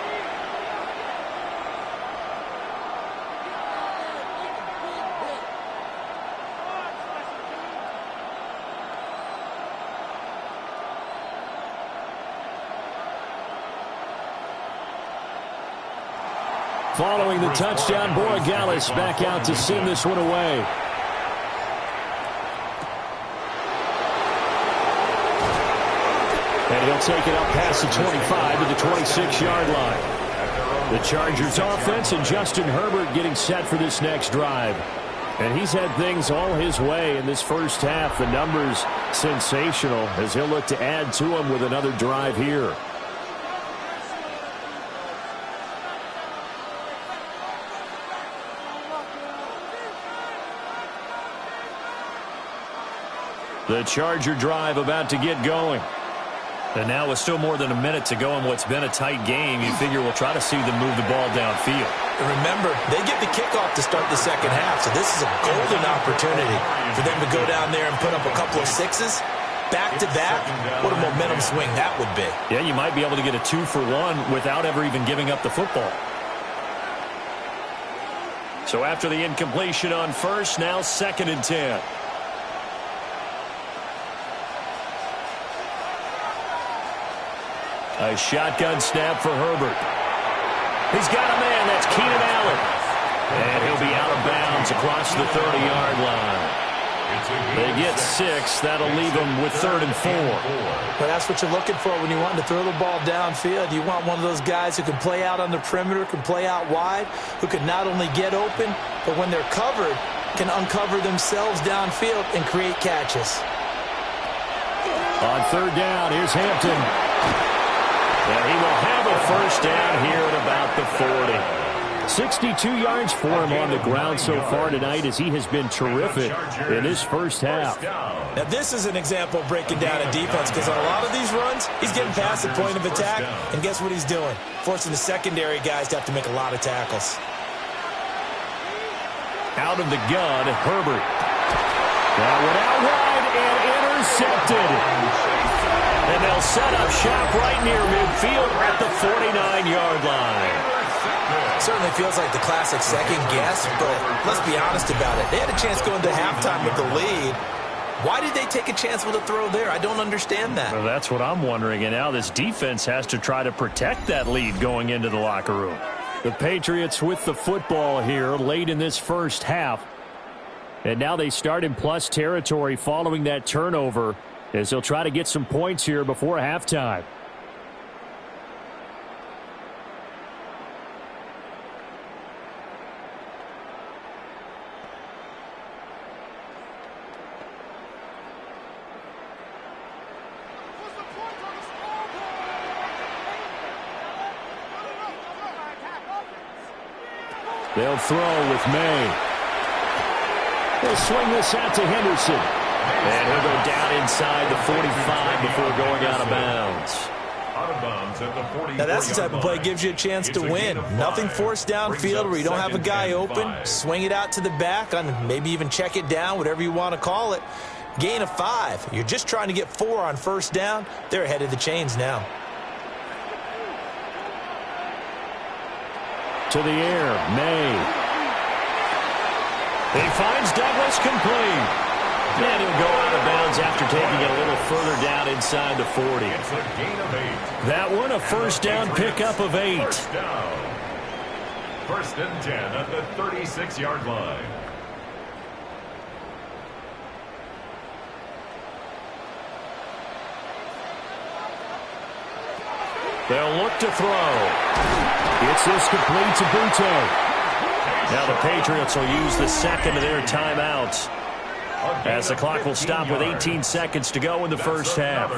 Following the touchdown, Boregalis back out to send this one away. And he'll take it up past the 25 to the 26-yard line. The Chargers offense and Justin Herbert getting set for this next drive. And he's had things all his way in this first half. The numbers sensational as he'll look to add to them with another drive here. The Charger drive about to get going. And now with still more than a minute to go in what's been a tight game, you figure we'll try to see them move the ball downfield. And remember, they get the kickoff to start the second half, so this is a golden opportunity for them to go down there and put up a couple of sixes back-to-back. What a momentum swing that would be. Yeah, you might be able to get a 2-for-1 without ever even giving up the football. So after the incompletion on first, now 2nd and 10. A shotgun snap for Herbert. He's got a man. That's Keenan Allen. And he'll be out of bounds across the 30-yard line. They get 6. That'll leave them with 3rd and 4. But that's what you're looking for when you want to throw the ball downfield. You want one of those guys who can play out on the perimeter, can play out wide, who can not only get open, but when they're covered, can uncover themselves downfield and create catches. On 3rd down, here's Hampton. And he will have a first down here at about the 40. 62 yards for him on the ground so far tonight as he has been terrific in his first half. Now this is an example of breaking down a defense because on a lot of these runs, he's getting past the point of attack, and guess what he's doing? Forcing the secondary guys to have to make a lot of tackles. Out of the gun, Herbert. That went out wide and intercepted. And they'll set up shop right near midfield at the 49-yard line. Certainly feels like the classic second guess, but let's be honest about it. They had a chance going to halftime with the lead. Why did they take a chance with a throw there? I don't understand that. Well, that's what I'm wondering, and now this defense has to try to protect that lead going into the locker room. The Patriots with the football here late in this first half. And now they start in plus territory following that turnover as they'll try to get some points here before halftime. They'll throw with May. They'll swing this out to Henderson. And he'll go down inside the 45 before going out of bounds. Now that's the type of play that gives you a chance to win. Nothing forced downfield where you don't have a guy open. Swing it out to the back, and maybe even check it down, whatever you want to call it. Gain of 5. You're just trying to get 4 on first down. They're ahead of the chains now. To the air, May. He finds Douglas complete. And he'll go out of bounds after taking it a little further down inside the 40. It's a gain of 8. That one a first down pickup of 8. First down. First and 10 at the 36-yard line. They'll look to throw. It's this complete to Butte. Now the Patriots will use the second of their timeouts as the clock will stop with 18 seconds to go in the first half.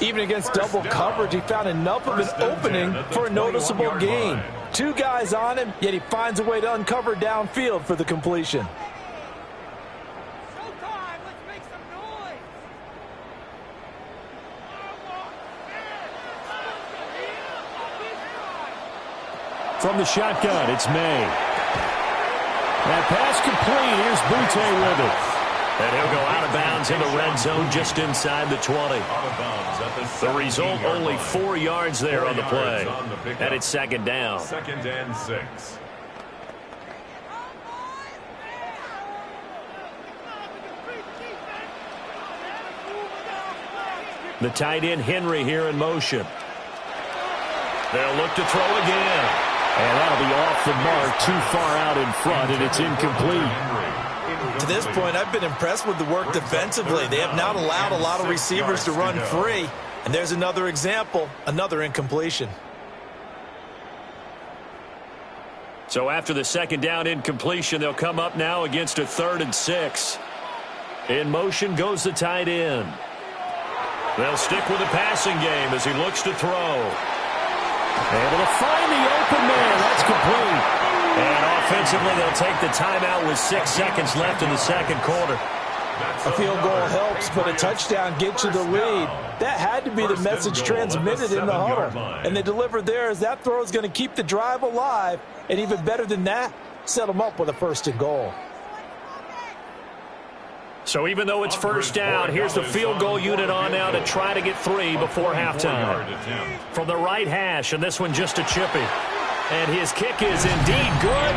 Even against double coverage, he found enough of an opening for a noticeable gain. 2 guys on him, yet he finds a way to uncover downfield for the completion. From the shotgun, it's May. That pass complete. Here's Butte with it. And he'll go out of bounds in the red zone just inside the 20. The result, only 4 yards there on the play. And it's second down. Second and 6. The tight end, Henry, here in motion. They'll look to throw again. And that'll be off the mark, too far out in front, and it's incomplete. To this point, I've been impressed with the work defensively. They have not allowed a lot of receivers to run free. And there's another example, another incompletion. So after the second down incompletion, they'll come up now against a 3rd and 6. In motion goes the tight end. They'll stick with the passing game as he looks to throw. Able to find the open man. That's complete. And offensively, they'll take the timeout with 6 seconds left in the second quarter. A field goal helps, but a touchdown gets you the lead. That had to be the message transmitted in the huddle. And they delivered there as that throw is going to keep the drive alive. And even better than that, set them up with a 1st and goal. So even though it's first down, here's the field goal unit on now to try to get 3 before halftime. From the right hash, and this one just a chippy. And his kick is indeed good,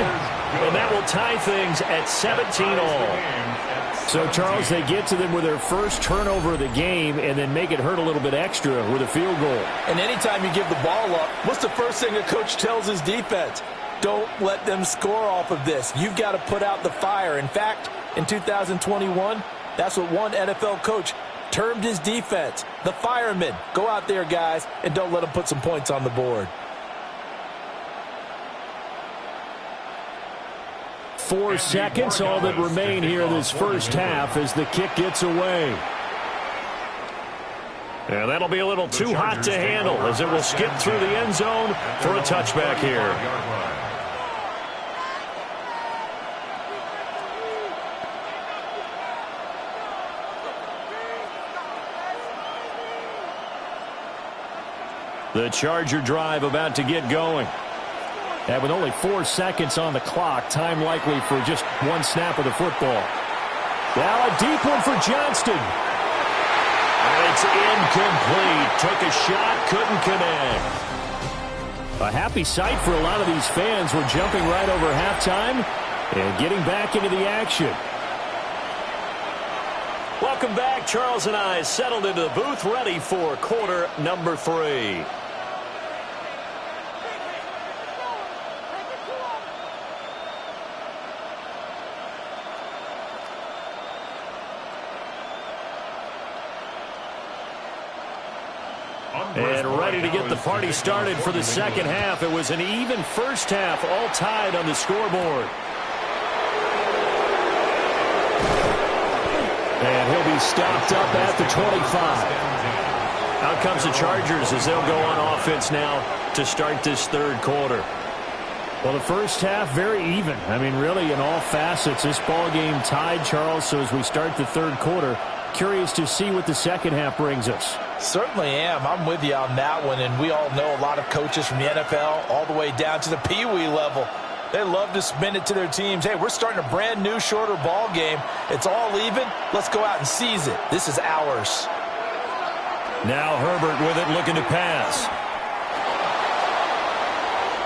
and that will tie things at 17 all. So, Charles, they get to them with their first turnover of the game and then make it hurt a little bit extra with a field goal. And anytime you give the ball up, what's the first thing a coach tells his defense? Don't let them score off of this. You've got to put out the fire. In fact, in 2021, that's what one NFL coach termed his defense. The firemen. Go out there, guys, and don't let them put some points on the board. 4 seconds, all that remain here in this first half as the kick gets away. And that'll be a little too hot to handle as it will skip through the end zone for a touchback here. The Charger drive about to get going. And with only 4 seconds on the clock, time likely for just 1 snap of the football. Now a deep one for Johnston. And it's incomplete. Took a shot, couldn't connect. A happy sight for a lot of these fans. We're jumping right over halftime and getting back into the action. Welcome back. Charles and I settled into the booth, ready for quarter number 3. And ready to get the party started for the second half. It was an even first half, all tied on the scoreboard. And he'll be stopped up at the 25. Out comes the Chargers as they'll go on offense now to start this third quarter. Well, the first half, very even. I mean, really, in all facets, this ball game tied, Charles. So as we start the third quarter, curious to see what the second half brings us. Certainly am. I'm with you on that one. And we all know a lot of coaches from the NFL all the way down to the Pee Wee level. They love to spin it to their teams. Hey, we're starting a brand new, shorter ball game. It's all even. Let's go out and seize it. This is ours. Now Herbert with it, looking to pass.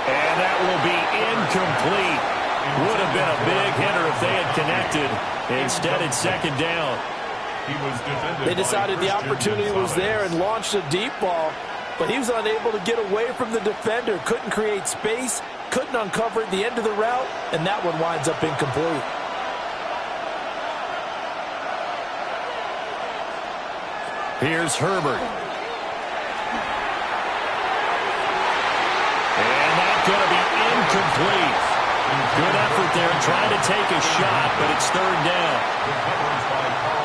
And that will be incomplete. Would have been a big hitter if they had connected. Instead, it's second down. They decided the opportunity was there and launched a deep ball, but he was unable to get away from the defender. Couldn't create space, couldn't uncover at the end of the route, and that one winds up incomplete. Here's Herbert. And that's going to be incomplete. Good effort there trying to take a shot, but it's third down.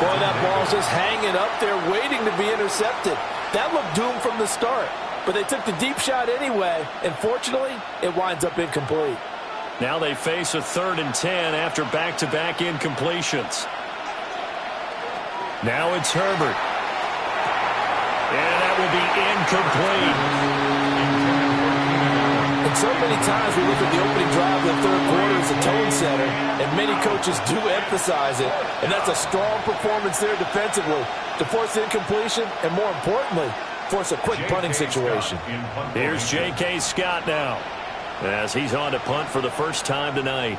Boy, that ball's just hanging up there waiting to be intercepted. That looked doomed from the start, but they took the deep shot anyway, and fortunately, it winds up incomplete. Now they face a 3rd and 10 after back-to-back incompletions. Now it's Herbert. And that will be incomplete. And so many times we look at the opening drive of the third quarter as a tone setter, and many coaches do emphasize it, and that's a strong performance there defensively to force incompletion and, more importantly, force a quick punting situation. Here's J.K. Scott now as he's on to punt for the first time tonight.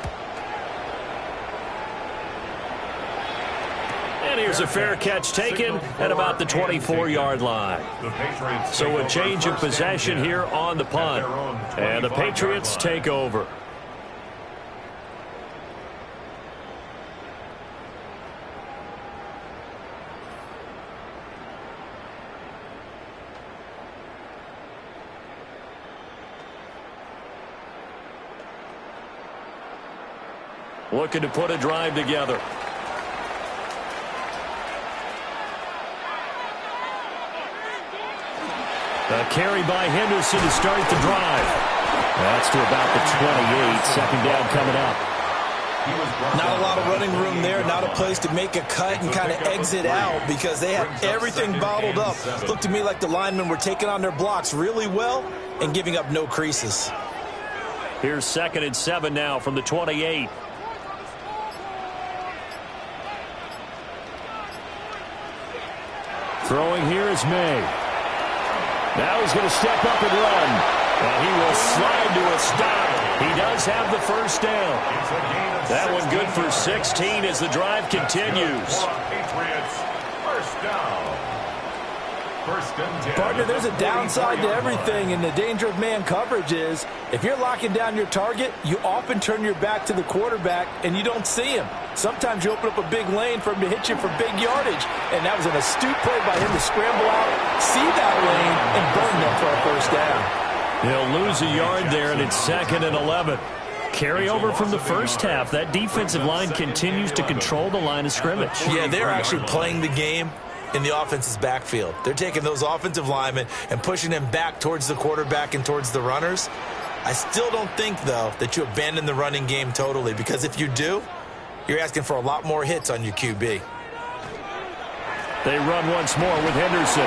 And here's a fair catch taken at about the 24-yard line. So a change of possession here on the punt. And the Patriots take over. Looking to put a drive together. A carry by Henderson to start the drive. That's to about the 28. Second down coming up. Not a lot of running room there. Not a place to make a cut and kind of exit out because they had everything bottled up. Looked to me like the linemen were taking on their blocks really well and giving up no creases. Here's 2nd and 7 now from the 28. Throwing here is May. Now he's going to step up and run. And he will slide to a stop. He does have the first down. That one good for 16 as the drive continues. First down. Partner, there's a downside to everything, and the danger of man coverage is if you're locking down your target, you often turn your back to the quarterback and you don't see him. Sometimes you open up a big lane for him to hit you for big yardage, and that was an astute play by him to scramble out, see that lane, and burn them for a first down. He'll lose a yard there, and it's 2nd and 11. Carry over from the first half. That defensive line continues to control the line of scrimmage. Yeah, they're actually playing the game in the offense's backfield. They're taking those offensive linemen and pushing them back towards the quarterback and towards the runners. I still don't think, though, that you abandon the running game totally, because if you do, you're asking for a lot more hits on your QB. They run once more with Henderson.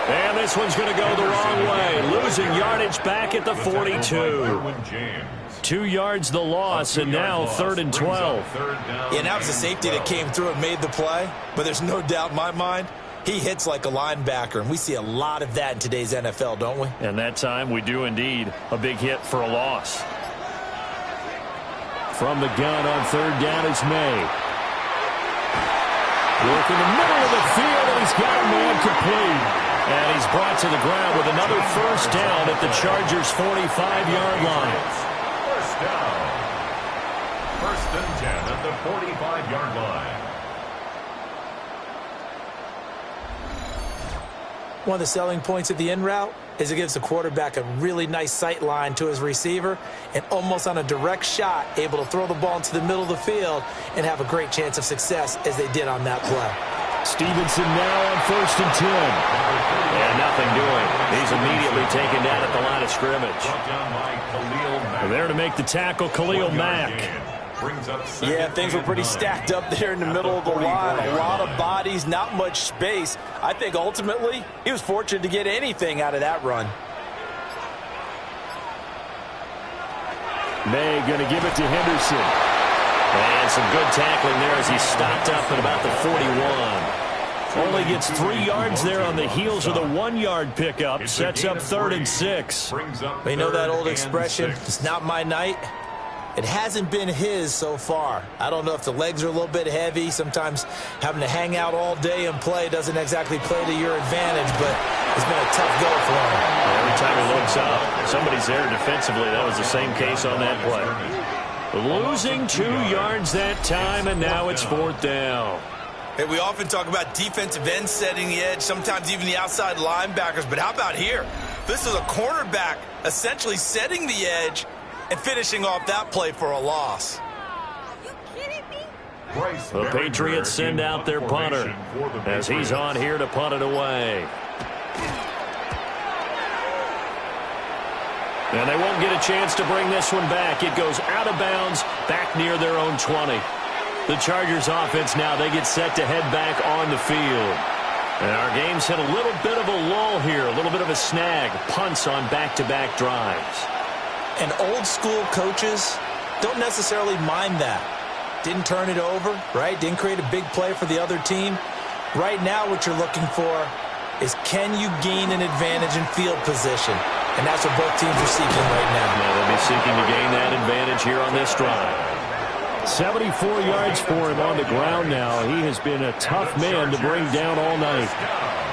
And this one's going to go the wrong way. Losing yardage back at the 42. 2 yards the loss, and now 3rd and 12. Yeah, that was a safety that came through and made the play, but there's no doubt in my mind He hits like a linebacker, and we see a lot of that in today's NFL, don't we? And that time we do indeed. A big hit for a loss. From the gun on third down is May. Work in the middle of the field, and he's got a man complete. And he's brought to the ground with another first down at the Chargers' 45-yard line. First down. First and 10 at the 45-yard line. One of the selling points of the in route is it gives the quarterback a really nice sight line to his receiver and almost on a direct shot able to throw the ball into the middle of the field and have a great chance of success as they did on that play. Stevenson now on first and 10. And nothing doing. He's immediately taken down at the line of scrimmage. And there to make the tackle, Khalil Mack. Yeah, things were pretty stacked up there in the middle of the line. A lot of bodies, not much space. I think ultimately he was fortunate to get anything out of that run. May going to give it to Henderson. And some good tackling there as he stopped up at about the 41. Only gets 3 yards there on the heels of the 1-yard pickup. Sets up 3rd and 6. We know that old expression, it's not my night. It hasn't been his so far. I don't know if the legs are a little bit heavy. Sometimes having to hang out all day and play doesn't exactly play to your advantage, but it's been a tough go for him. Every time he looks up, somebody's there defensively. That was the same case on that play. Losing 2 yards that time, and now it's 4th down. Hey, we often talk about defensive ends setting the edge, sometimes even the outside linebackers, but how about here? This is a cornerback essentially setting the edge and finishing off that play for a loss. You kidding me? The Patriots send out their punter as he's on here to punt it away. And they won't get a chance to bring this one back. It goes out of bounds back near their own 20. The Chargers offense now, they get set to head back on the field. And our game's hit a little bit of a lull here, a little bit of a snag. Punts on back-to-back drives. And old-school coaches don't necessarily mind that. Didn't turn it over, right? Didn't create a big play for the other team. Right now what you're looking for is can you gain an advantage in field position? And that's what both teams are seeking right now. Yeah, they'll be seeking to gain that advantage here on this drive. 74 yards for him on the ground now. He has been a tough man to bring down all night.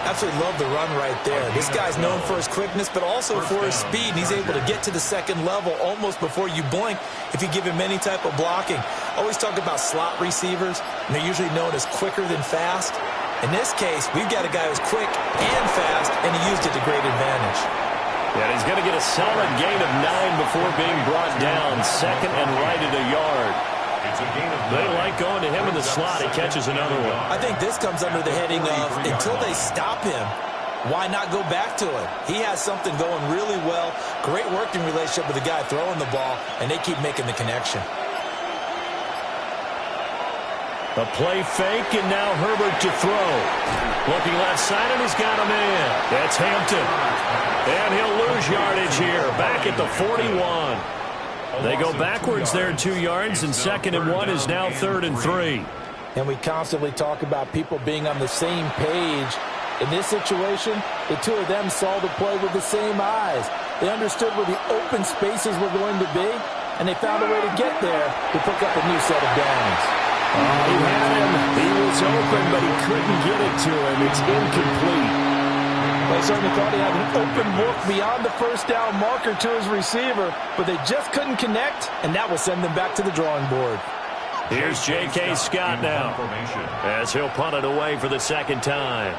Absolutely love the run right there. This guy's known for his quickness, but also for his speed. And he's able to get to the second level almost before you blink if you give him any type of blocking. Always talk about slot receivers, and they're usually known as quicker than fast. In this case, we've got a guy who's quick and fast, and he used it to great advantage. Yeah, he's going to get a solid gain of 9 before being brought down. Second and right at a yard. They like going to him in the slot. He catches another one. I think this comes under the heading of until they stop him, why not go back to him? He has something going really well. Great working relationship with the guy throwing the ball, and they keep making the connection. A play fake, and now Herbert to throw. Looking left side, and he's got a man. That's Hampton. And he'll lose yardage here, back at the 41. They go backwards there 2 yards, and 2nd and 1 is now 3rd and 3. And we constantly talk about people being on the same page. In this situation, the two of them saw the play with the same eyes. They understood where the open spaces were going to be, and they found a way to get there to pick up a new set of downs. He had him. He was open, but he couldn't get it to him. It's incomplete. They certainly thought he had an open look beyond the first down marker to his receiver, but they just couldn't connect, and that will send them back to the drawing board. Here's J.K. Scott now as he'll punt it away for the 2nd time.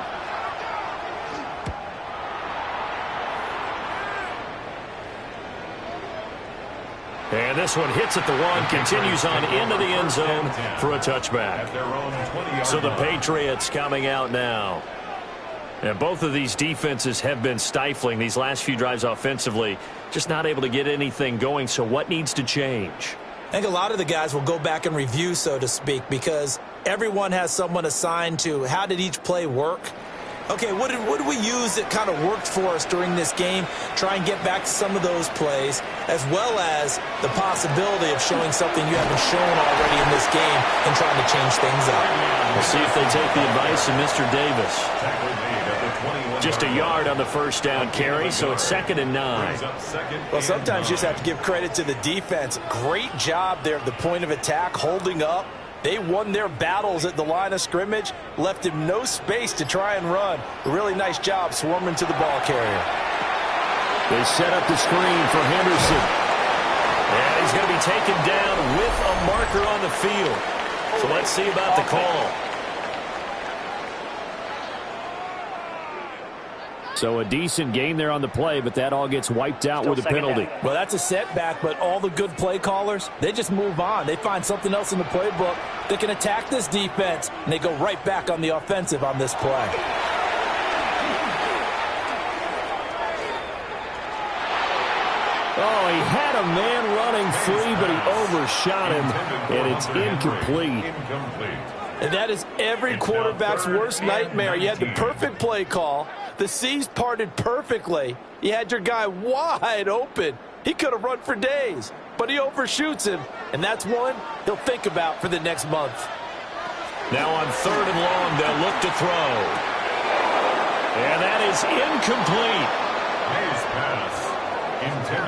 And this one hits at the 1, continues on into the end zone for a touchback. So the Patriots coming out now. And both of these defenses have been stifling these last few drives offensively, just not able to get anything going. So what needs to change? I think a lot of the guys will go back and review, so to speak, because everyone has someone assigned to how did each play work. Okay, what did we use that kind of worked for us during this game? Try and get back to some of those plays, as well as the possibility of showing something you haven't shown already in this game and trying to change things up. We'll see if they take the advice of Mr. Davis. Just a yard on the first down carry, so it's 2nd and 9. Well, sometimes you just have to give credit to the defense. Great job there at the point of attack, holding up. They won their battles at the line of scrimmage, left him no space to try and run. A really nice job swarming to the ball carrier. They set up the screen for Henderson. And he's going to be taken down with a marker on the field. So let's see about the call. So a decent gain there on the play, but that all gets wiped out with a penalty. Well, that's a setback, but all the good play callers, they just move on. They find something else in the playbook that can attack this defense, and they go right back on the offensive on this play. Oh, he had a man running free, but he overshot him, and it's incomplete. And that is every quarterback's worst nightmare. You had the perfect play call. The C's parted perfectly. You had your guy wide open. He could have run for days, but he overshoots him, and that's one he'll think about for the next month. Now on 3rd and long, they'll look to throw. And that is incomplete. Nice pass.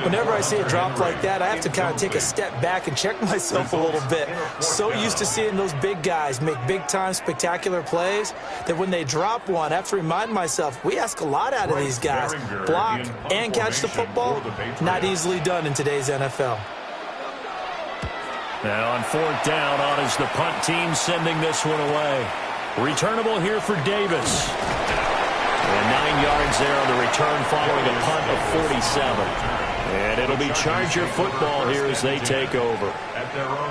Whenever I see a drop like that, I have to kind of take a step back and check myself a little bit. So used to seeing those big guys make big-time spectacular plays that when they drop one, I have to remind myself, we ask a lot out of these guys. Block and catch the football, not easily done in today's NFL. Now on 4th down, on is the punt team sending this one away. Returnable here for Davis. And 9 yards there on the return following a punt of 47. And it'll be Charger football here as they take over.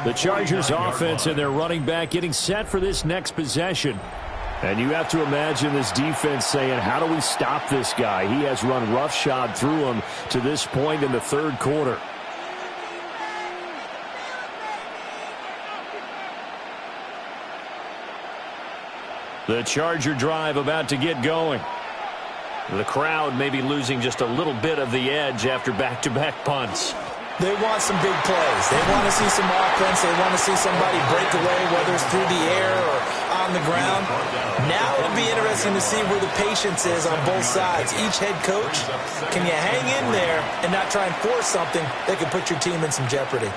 The Chargers offense and their running back getting set for this next possession. And you have to imagine this defense saying, how do we stop this guy? He has run roughshod through him to this point in the 3rd quarter. The Charger drive about to get going. The crowd may be losing just a little bit of the edge after back-to-back punts. They want some big plays. They want to see some offense. They want to see somebody break away, whether it's through the air or on the ground. Now it'll be interesting to see where the patience is on both sides. Each head coach, can you hang in there and not try and force something that could put your team in some jeopardy?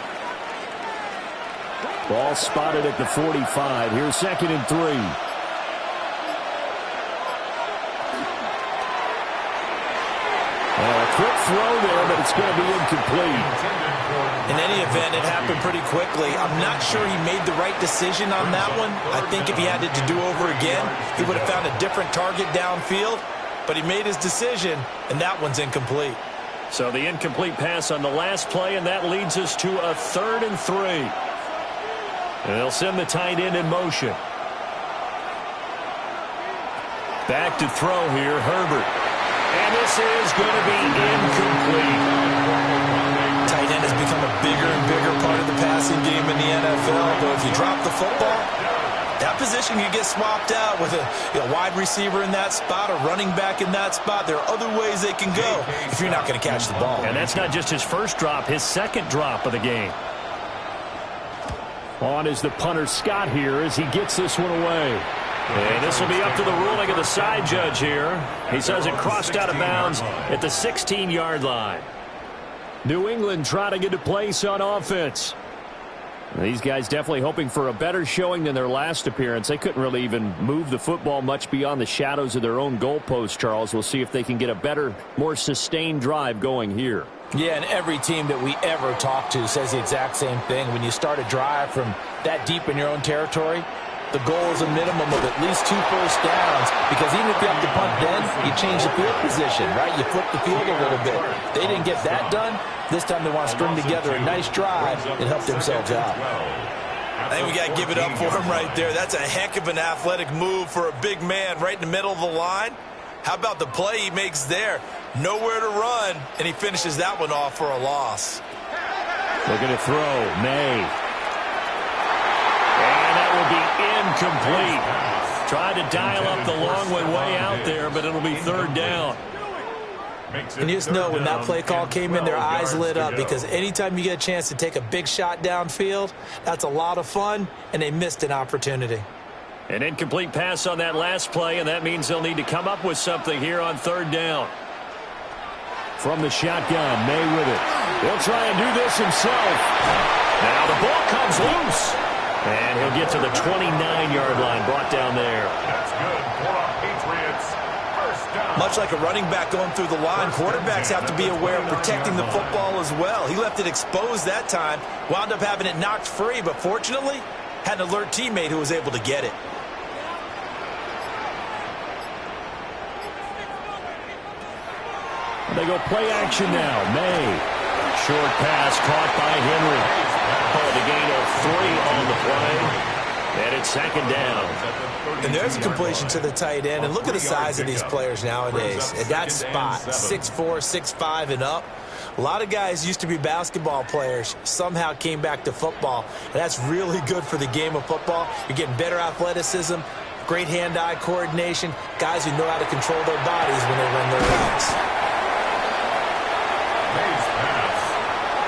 Ball spotted at the 45. Here's 2nd and 3. A quick throw there, but it's going to be incomplete. In any event, it happened pretty quickly. I'm not sure he made the right decision on that one. I think if he had it to do over again, he would have found a different target downfield. But he made his decision, and that one's incomplete. So the incomplete pass on the last play, and that leads us to a 3rd and 3. And they'll send the tight end in motion. Back to throw here, Herbert. And this is going to be incomplete. Tight end has become a bigger and bigger part of the passing game in the NFL. But if you drop the football, that position can get swapped out with a wide receiver in that spot, a running back in that spot. There are other ways they can go if you're not going to catch the ball. And that's not just his first drop, his 2nd drop of the game. On is the punter Scott here as he gets this one away. And this will be up to the ruling of the side judge here. He says it crossed out of bounds at the 16-yard line. New England trying to get a place on offense. These guys definitely hoping for a better showing than their last appearance. They couldn't really even move the football much beyond the shadows of their own goalpost, Charles. We'll see if they can get a better, more sustained drive going here. Yeah, and every team that we ever talk to says the exact same thing. When you start a drive from that deep in your own territory, the goal is a minimum of at least 2 first downs, because even if you have to punt then, you change the field position, right? You flip the field a little bit. They didn't get that done. This time they want to string together a nice drive and help themselves out. I think we got to give it up for him right there. That's a heck of an athletic move for a big man right in the middle of the line. How about the play he makes there? Nowhere to run, and he finishes that one off for a loss. Looking to throw, May. And that will be incomplete. Tried to dial up the long one way out there, but it'll be third down. And you just know when that play call came in, their eyes lit up, because anytime you get a chance to take a big shot downfield, that's a lot of fun, and they missed an opportunity. An incomplete pass on that last play, and that means they'll need to come up with something here on third down. From the shotgun, May with it. He'll try and do this himself. Now the ball comes loose. And he'll get to the 29-yard line, brought down there. That's good for a Patriots first down. Much like a running back going through the line, quarterbacks have to be aware of protecting the football as well. He left it exposed that time, wound up having it knocked free, but fortunately, had an alert teammate who was able to get it. They go play action now. May. Short pass caught by Henry. Oh, the gain of 3 on the play. And it's second down. And there's a completion to the tight end. And look at the size of these players nowadays. At that spot, 6'4", 6'5", and up. A lot of guys used to be basketball players, somehow came back to football. And that's really good for the game of football. You're getting better athleticism, great hand-eye coordination, guys who know how to control their bodies when they run their routes. May's pass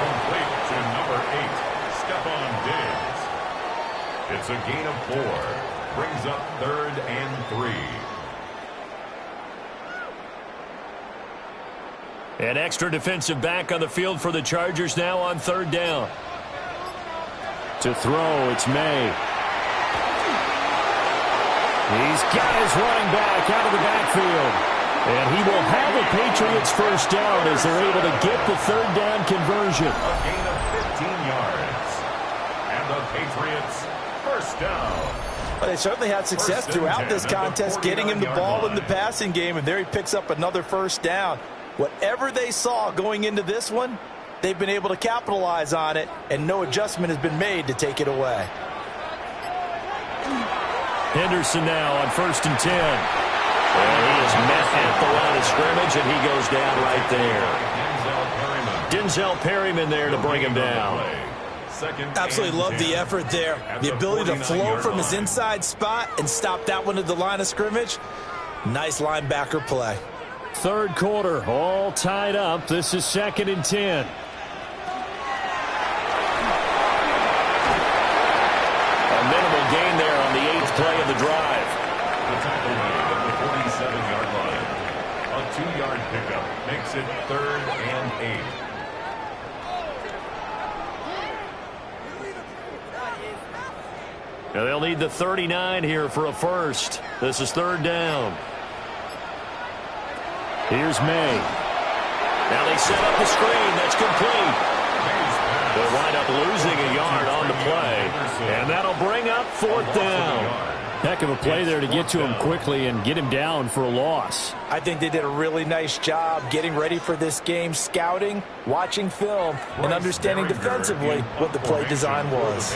complete to number 8, Stephon Diggs. It's a gain of 4. Brings up 3rd and 3. An extra defensive back on the field for the Chargers now on third down. To throw, it's May. He's got his running back out of the backfield. And he will have a Patriots first down as they're able to get the third down conversion. A gain of 15 yards. And the Patriots first down. Well, they certainly had success throughout this contest, getting him the ball in the passing game, and there he picks up another first down. Whatever they saw going into this one, they've been able to capitalize on it, and no adjustment has been made to take it away. Henderson now on 1st and 10. And he is met at the line of scrimmage, and he goes down right there. Denzel Perryman there to bring him down. Absolutely love the effort there. The ability to flow from his inside spot and stop that one at the line of scrimmage. Nice linebacker play. Third quarter, all tied up. This is 2nd and 10. A minimal gain there on the 8th play of the drive. The tackle made at the 47-yard line. A 2-yard pickup makes it 3rd and 8. Now they'll need the 39 here for a first. This is third down. Here's May. Now they set up the screen. That's complete. They'll wind up losing a yard on the play. And that'll bring up 4th down. Heck of a play there to get to him quickly and get him down for a loss. I think they did a really nice job getting ready for this game, scouting, watching film, and understanding defensively what the play design was.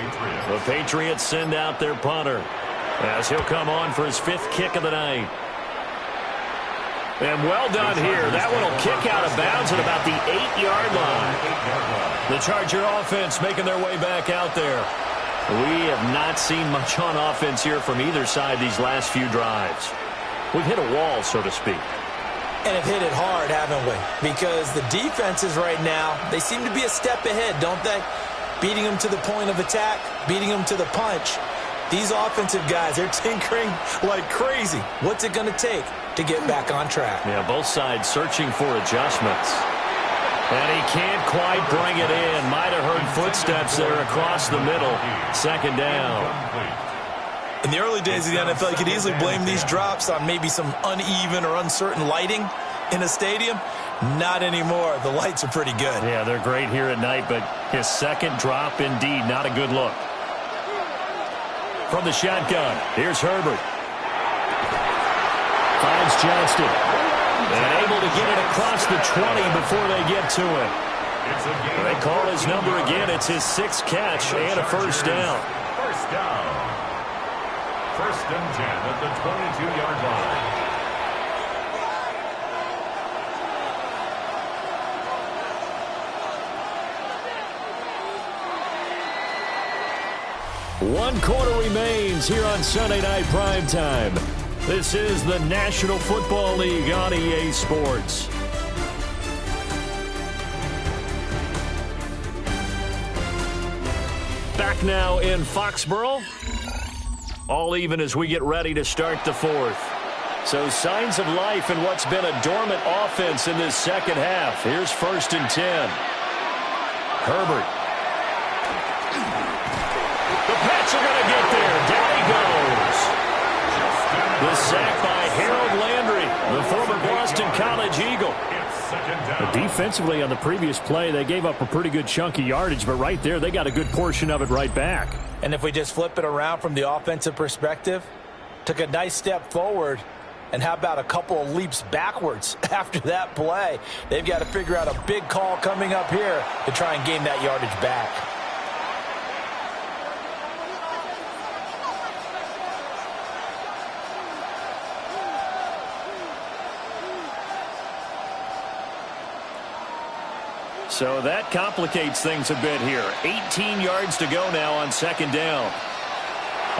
The Patriots send out their punter as he'll come on for his 5th kick of the night. And well done here. That one will kick out of bounds at about the 8-yard line. The Charger offense making their way back out there. We have not seen much on offense here from either side these last few drives. We've hit a wall, so to speak. And have hit it hard, haven't we? Because the defenses right now, they seem to be a step ahead, don't they? Beating them to the point of attack, beating them to the punch. These offensive guys, they're tinkering like crazy. What's it going to take to get back on track? Yeah, both sides searching for adjustments. And he can't quite bring it in. Might have heard footsteps there across the middle. 2nd down. In the early days of the NFL, you could easily blame these drops on maybe some uneven or uncertain lighting in a stadium. Not anymore. The lights are pretty good. Yeah, they're great here at night, but his 2nd drop, indeed, not a good look. From the shotgun, here's Herbert. Finds Johnston. And able to get it across the 20 before they get to it. They call his number again. It's his 6th catch and a first down. First down. 1st and 10 at the 22-yard line. 1 quarter remains here on Sunday Night Primetime. This is the National Football League on EA Sports. Back now in Foxboro. All even as we get ready to start the fourth. So signs of life in what's been a dormant offense in this second half. Here's 1st and 10. Herbert. The Pats are going to get there. Down he goes. The sack by Harold Landry, the former Boston College Eagle. Defensively on the previous play, they gave up a pretty good chunk of yardage, but right there, they got a good portion of it right back. And if we just flip it around from the offensive perspective, took a nice step forward, and how about a couple of leaps backwards after that play? They've got to figure out a big call coming up here to try and gain that yardage back. So that complicates things a bit here. 18 yards to go now on 2nd down.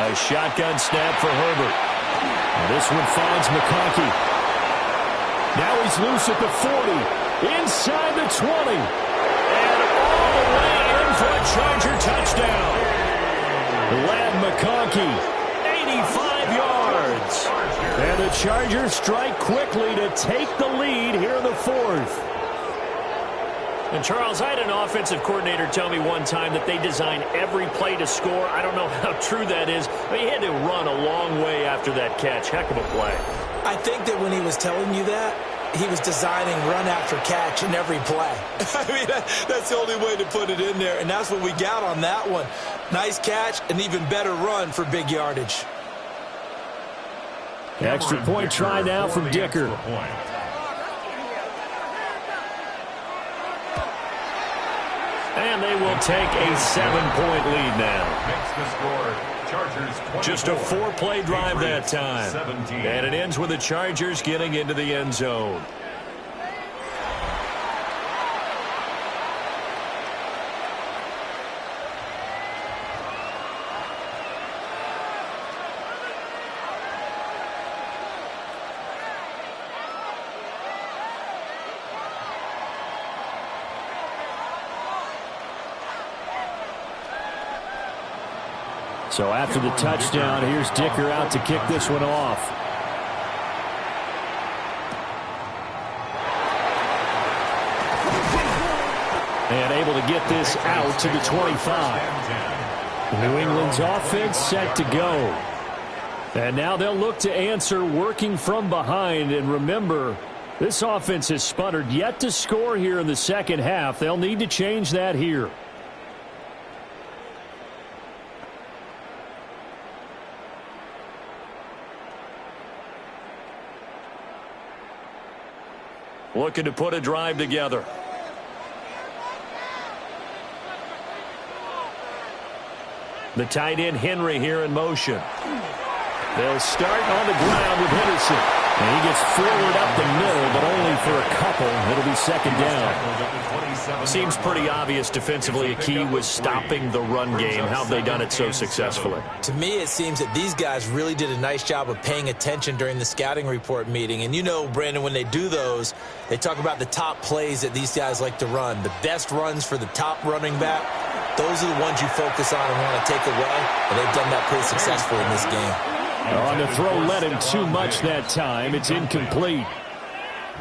A shotgun snap for Herbert. This one finds McConkey. Now he's loose at the 40. Inside the 20. And all the way in for a Charger touchdown. Lad McConkey, 85 yards. And the Chargers strike quickly to take the lead here in the 4th. And, Charles, I had an offensive coordinator tell me one time that they design every play to score. I don't know how true that is, but he had to run a long way after that catch. Heck of a play. I think that when he was telling you that, he was designing run after catch in every play. I mean, that's the only way to put it in there, and that's what we got on that one. Nice catch, an even better run for big yardage. Extra point try now from Dicker. And they will take a 7-point lead now. Just a 4-play drive that time. And it ends with the Chargers getting into the end zone. So after the touchdown, here's Dicker out to kick this one off. And able to get this out to the 25. New England's offense set to go. And now they'll look to answer working from behind. And remember, this offense has sputtered yet to score here in the second half. They'll need to change that here. Looking to put a drive together. The tight end Henry here in motion. They'll start on the ground with Henderson. And he gets forward up the middle, but only for a couple. It'll be 2nd down. Seems pretty obvious defensively. A key was stopping the run game. How have they done it so successfully? To me, it seems that these guys really did a nice job of paying attention during the scouting report meeting. And you know, Brandon, when they do those, they talk about the top plays that these guys like to run. The best runs for the top running back, those are the ones you focus on and want to take away. And they've done that pretty successfully in this game. On the throw led him too much that time. It's incomplete.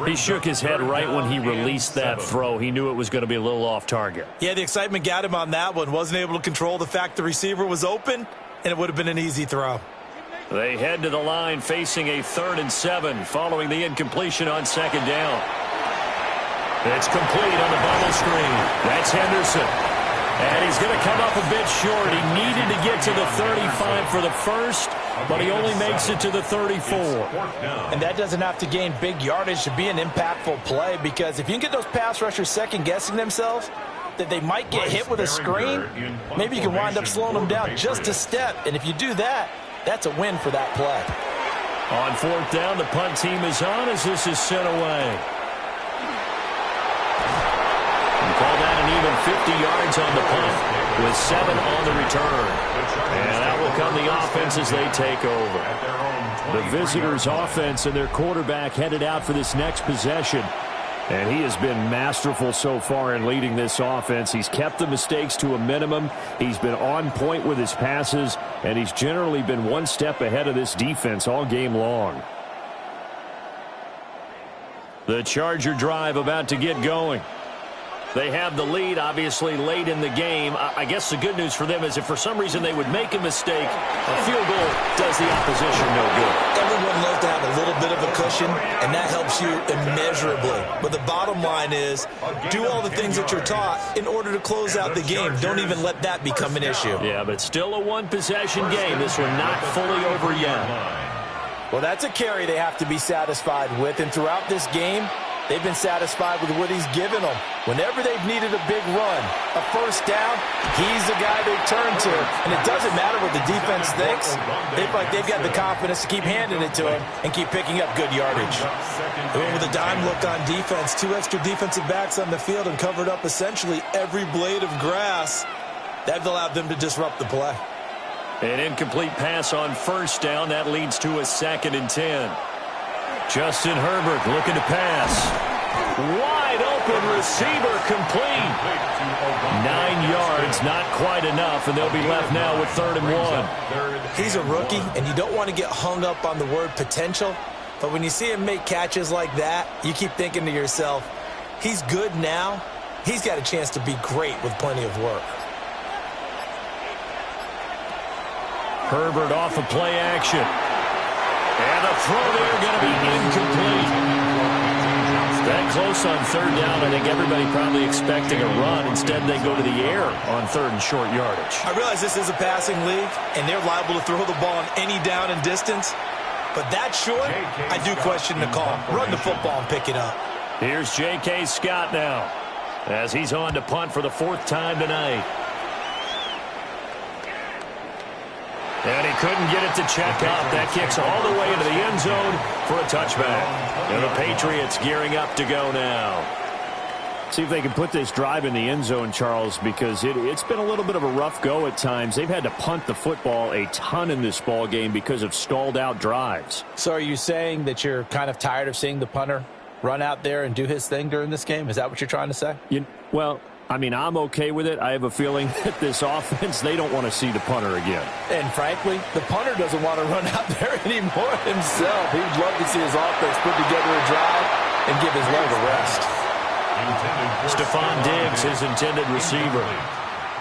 He shook his head right when he released that throw. He knew it was going to be a little off target. Yeah, the excitement got him on that one. Wasn't able to control the fact the receiver was open, and it would have been an easy throw. They head to the line facing a 3rd and 7 following the incompletion on 2nd down. It's complete on the bubble screen. That's Henderson. And he's going to come up a bit short. He needed to get to the 35 for the first, but he only makes it to the 34. And that doesn't have to gain big yardage to be an impactful play, because if you can get those pass rushers second-guessing themselves, that they might get hit with a screen, maybe you can wind up slowing them down just a step. And if you do that, that's a win for that play. On 4th down, the punt team is on as this is sent away. Call that an even 50 yards on the punt. with 7 on the return. And out will come the offense as they take over. The visitors' offense and their quarterback headed out for this next possession. And he has been masterful so far in leading this offense. He's kept the mistakes to a minimum. He's been on point with his passes, and he's generally been one step ahead of this defense all game long. The Charger drive about to get going. They have the lead, obviously, late in the game. I guess the good news for them is if for some reason they would make a mistake, a field goal does the opposition no good. Everyone loves to have a little bit of a cushion, and that helps you immeasurably. But the bottom line is do all the things that you're taught in order to close out the game. Don't even let that become an issue. Yeah, but still a one-possession game. This one not fully over yet. Well, that's a carry they have to be satisfied with, and throughout this game, they've been satisfied with what he's given them. Whenever they've needed a big run, a first down, he's the guy they turn to. And it doesn't matter what the defense thinks. They feel like they've got the confidence to keep handing it to him and keep picking up good yardage. They went with a dime look on defense. 2 extra defensive backs on the field and covered up essentially every blade of grass. That allowed them to disrupt the play. An incomplete pass on first down. That leads to a 2nd and 10. Justin Herbert looking to pass. Wide open receiver complete. 9 yards, not quite enough, and they'll be left now with 3rd and 1. He's a rookie, and you don't want to get hung up on the word potential. But when you see him make catches like that, you keep thinking to yourself, he's good now. He's got a chance to be great with plenty of work. Herbert off of play action. And the throw there going to be incomplete. That close on 3rd down. I think everybody probably expecting a run. Instead, they go to the air on 3rd and short yardage. I realize this is a passing league, and they're liable to throw the ball on any down and distance. But that short, I do question the call. Run the football and pick it up. Here's J.K. Scott now as he's on to punt for the 4th time tonight. And he couldn't get it to check up. That kicks all the way into the end zone for a touchback. And the Patriots gearing up to go now. See if they can put this drive in the end zone, Charles, because it's been a little bit of a rough go at times. They've had to punt the football a ton in this ball game because of stalled-out drives. So are you saying that you're kind of tired of seeing the punter run out there and do his thing during this game? Is that what you're trying to say? Well, I mean, I'm okay with it. I have a feeling that this offense, they don't want to see the punter again. And frankly, the punter doesn't want to run out there anymore himself. He would love to see his offense put together a drive and give his leg a rest. Stephon Diggs, his intended receiver.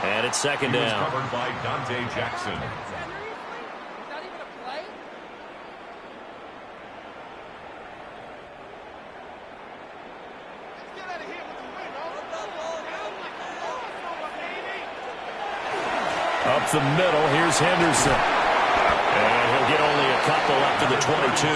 And it's 2nd down. Covered by Dante Jackson. Up the middle, here's Henderson. And he'll get only a couple up to the 22.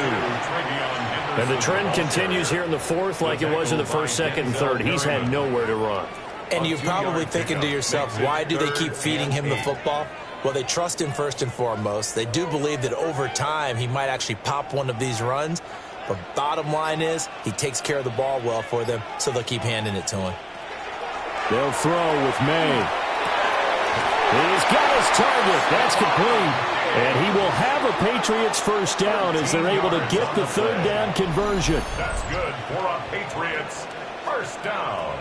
And the trend continues here in the 4th like it was in the 1st, 2nd, and 3rd. He's had nowhere to run. And you're probably thinking to yourself, why do they keep feeding him the football? Well, they trust him first and foremost. They do believe that over time he might actually pop one of these runs. But bottom line is he takes care of the ball well for them, so they'll keep handing it to him. They'll throw with May. He's got his target. That's complete. And he will have a Patriots first down as they're able to get the 3rd down conversion. That's good for a Patriots first down.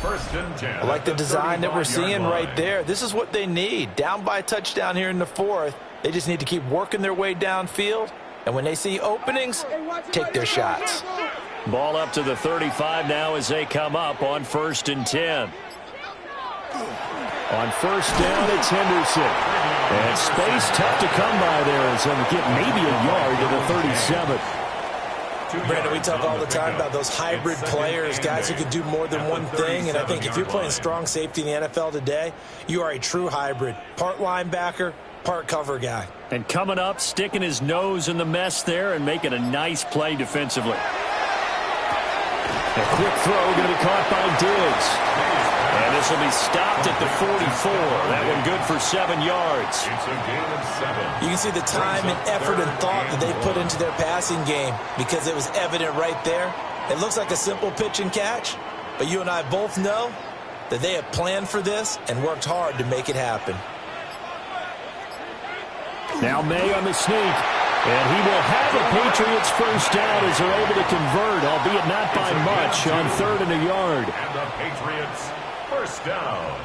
1st and 10. I like the design that we're seeing right there. This is what they need. Down by a touchdown here in the 4th. They just need to keep working their way downfield. And when they see openings, take their shots. Ball up to the 35 now as they come up on 1st and 10. On 1st down, it's Henderson. And space tough to come by there as they'll get maybe a yard to the 37. Brandon, we talk all the time about those hybrid players, guys who can do more than one thing. And I think if you're playing strong safety in the NFL today, you are a true hybrid. Part linebacker, part cover guy. And coming up, sticking his nose in the mess there and making a nice play defensively. A quick throw going to be caught by Diggs. And this will be stopped at the 44. That one good for 7 yards. It's a gain of 7. You can see the time and effort and thought that they put into their passing game because it was evident right there. It looks like a simple pitch and catch, but you and I both know that they have planned for this and worked hard to make it happen. Now May on the sneak. And he will have a Patriots first down as they're able to convert, albeit not by much, on 3rd and a yard. And the Patriots first down.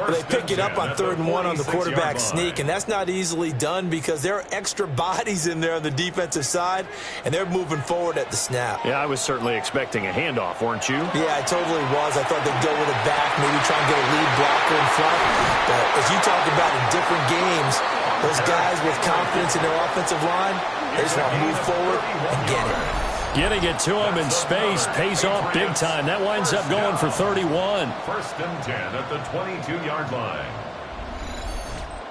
They pick it up on 3rd and 1 on the quarterback sneak, and that's not easily done because there are extra bodies in there on the defensive side, and they're moving forward at the snap. Yeah, I was certainly expecting a handoff, weren't you? Yeah, I totally was. I thought they'd go with a back, maybe try and get a lead blocker in front. But as you talk about in different games, those guys with confidence in their offensive line, they just want to move forward and get it. Getting it to him in space pays off big time. That winds up going for 31. 1st and 10 at the 22-yard line.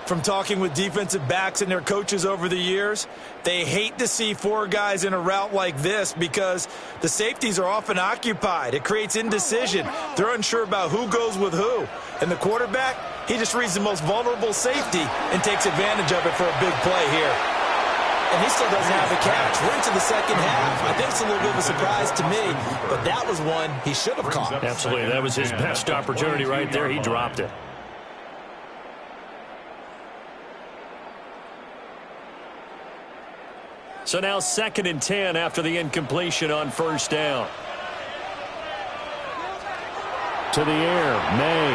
From talking with defensive backs and their coaches over the years, they hate to see 4 guys in a route like this because the safeties are often occupied. It creates indecision. They're unsure about who goes with who. And the quarterback, he just reads the most vulnerable safety and takes advantage of it for a big play here. And he still doesn't have a catch. We're into the second half. I think it's a little bit of a surprise to me, but that was one he should have caught. Absolutely. That was his best opportunity right there. He dropped it. So now 2nd and 10 after the incompletion on first down. To the air, May.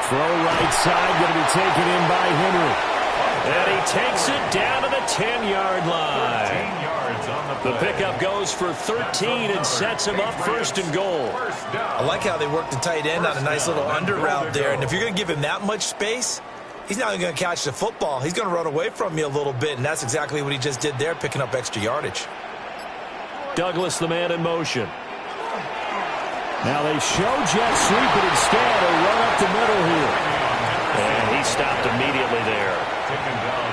Throw right side, going to be taken in by Henry. And he takes it down to the 10-yard line. 13 yards on the The pickup goes for 13 and sets him up 1st and goal. I like how they work the tight end on a nice little under route there. And if you're going to give him that much space, he's not even going to catch the football. He's going to run away from you a little bit, and that's exactly what he just did there, picking up extra yardage. Douglas, the man in motion. Now they show jet sweep it instead. A run up the middle here. And he stopped immediately there.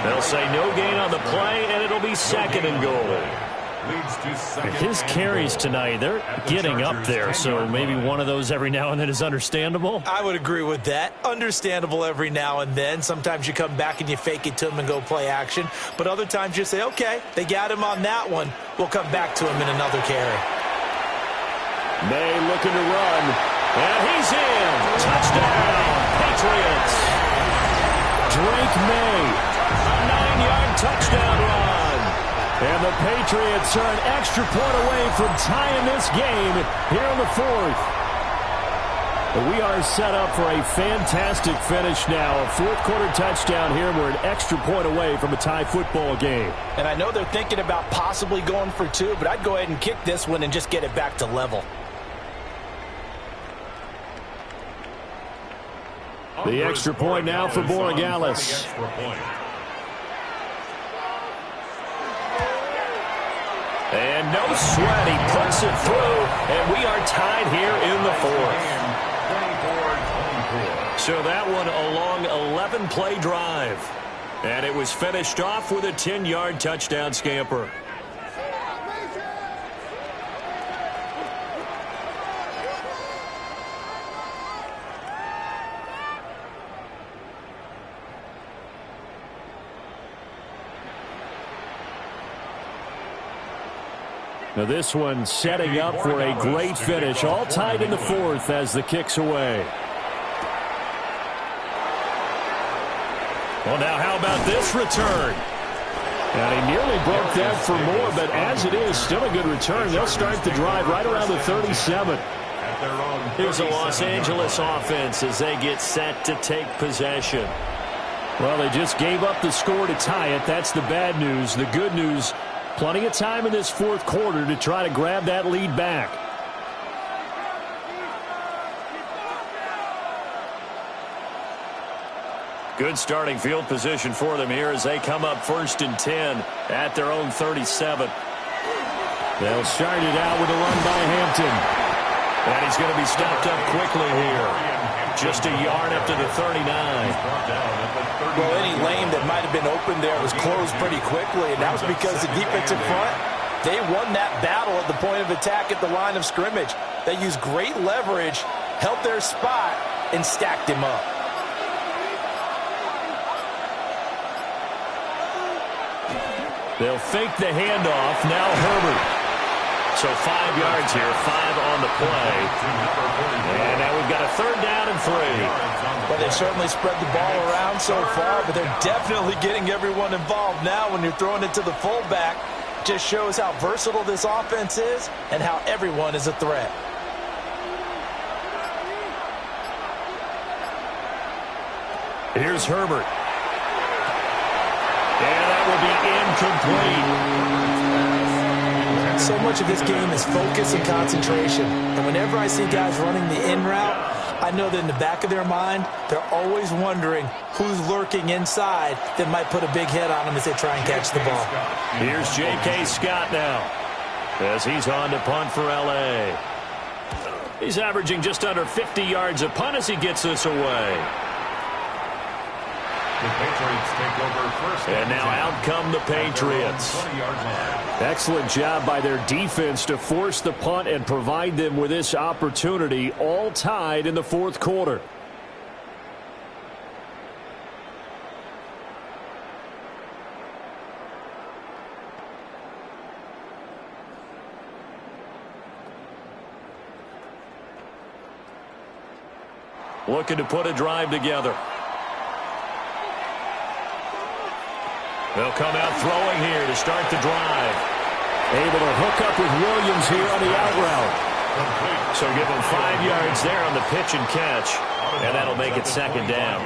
They'll say no gain on the play, and it'll be 2nd and goal. His carries tonight, they're getting up there, so maybe one of those every now and then is understandable. I would agree with that. Understandable every now and then. Sometimes you come back and you fake it to him and go play action. But other times you say, okay, they got him on that one. We'll come back to him in another carry. May looking to run. And he's in. Touchdown, Patriots. Drake May, a 9-yard touchdown run. And the Patriots are an extra point away from tying this game here in the 4th. But we are set up for a fantastic finish now. A 4th-quarter touchdown here. We're an extra point away from a tie football game. And I know they're thinking about possibly going for 2, but I'd go ahead and kick this one and just get it back to level. The extra point now for Borregales. And no sweat. He puts it through, and we are tied here in the 4th. So that one a long 11-play drive. And it was finished off with a 10-yard touchdown scamper. Now this one setting up for a great finish. All tied in the 4th as the kick's away. Well, now how about this return? And he nearly broke that for more, but as it is, still a good return. They'll start the drive right around the 37. Here's the Los Angeles offense as they get set to take possession. Well, they just gave up the score to tie it. That's the bad news. The good news, plenty of time in this 4th quarter to try to grab that lead back. Good starting field position for them here as they come up 1st and 10 at their own 37. They'll start it out with a run by Hampton. And he's going to be stopped up quickly here. Just a yard up to the 39. Well, any lane that might have been open there was closed pretty quickly, and that was because the defensive front, they won that battle at the point of attack at the line of scrimmage. They used great leverage, held their spot, and stacked him up. They'll fake the handoff. Now Herbert. So 5 yards here, 5 on the play. And now we've got a 3rd down and 3. Well, they've certainly spread the ball around so far, but they're definitely getting everyone involved now when you're throwing it to the fullback. Just shows how versatile this offense is and how everyone is a threat. Here's Herbert. And that will be incomplete. So much of this game is focus and concentration. And whenever I see guys running the in route, I know that in the back of their mind, they're always wondering who's lurking inside that might put a big hit on them as they try and catch the ball. Here's J.K. Scott now as he's on to punt for L.A. He's averaging just under 50 yards a punt as he gets this away. The Patriots take over first. And now out come the Patriots. Excellent job by their defense to force the punt and provide them with this opportunity, all tied in the 4th quarter. Looking to put a drive together. They'll come out throwing here to start the drive. Able to hook up with Williams here on the out route. So give him 5 yards there on the pitch and catch, and that'll make it 2nd down.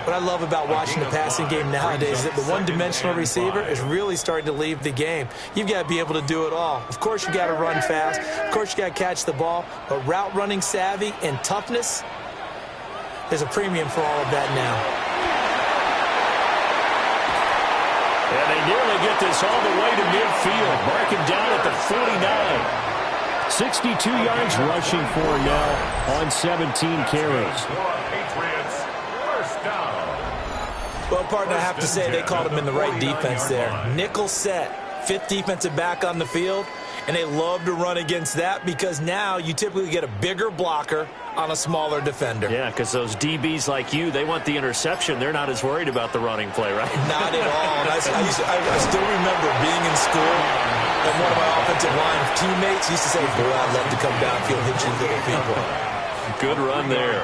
What I love about watching the passing game nowadays is that the one-dimensional receiver is really starting to leave the game. You've got to be able to do it all. Of course, you got to run fast. Of course, you got to catch the ball. But route running savvy and toughness, there's a premium for all of that now. And they nearly get this all the way to midfield, marking down at the 49. 62 yards rushing for him now on 17 carries. Well, partner, I have to say they called him in the right defense there. Nickel set, 5th defensive back on the field, and they love to run against that because now you typically get a bigger blocker on a smaller defender. Yeah, because those DBs like you, they want the interception. They're not as worried about the running play, right? Not at all. I still remember being in school, and one of my offensive line teammates used to say, boy, I'd love to come downfield and hit you little people. Good run there.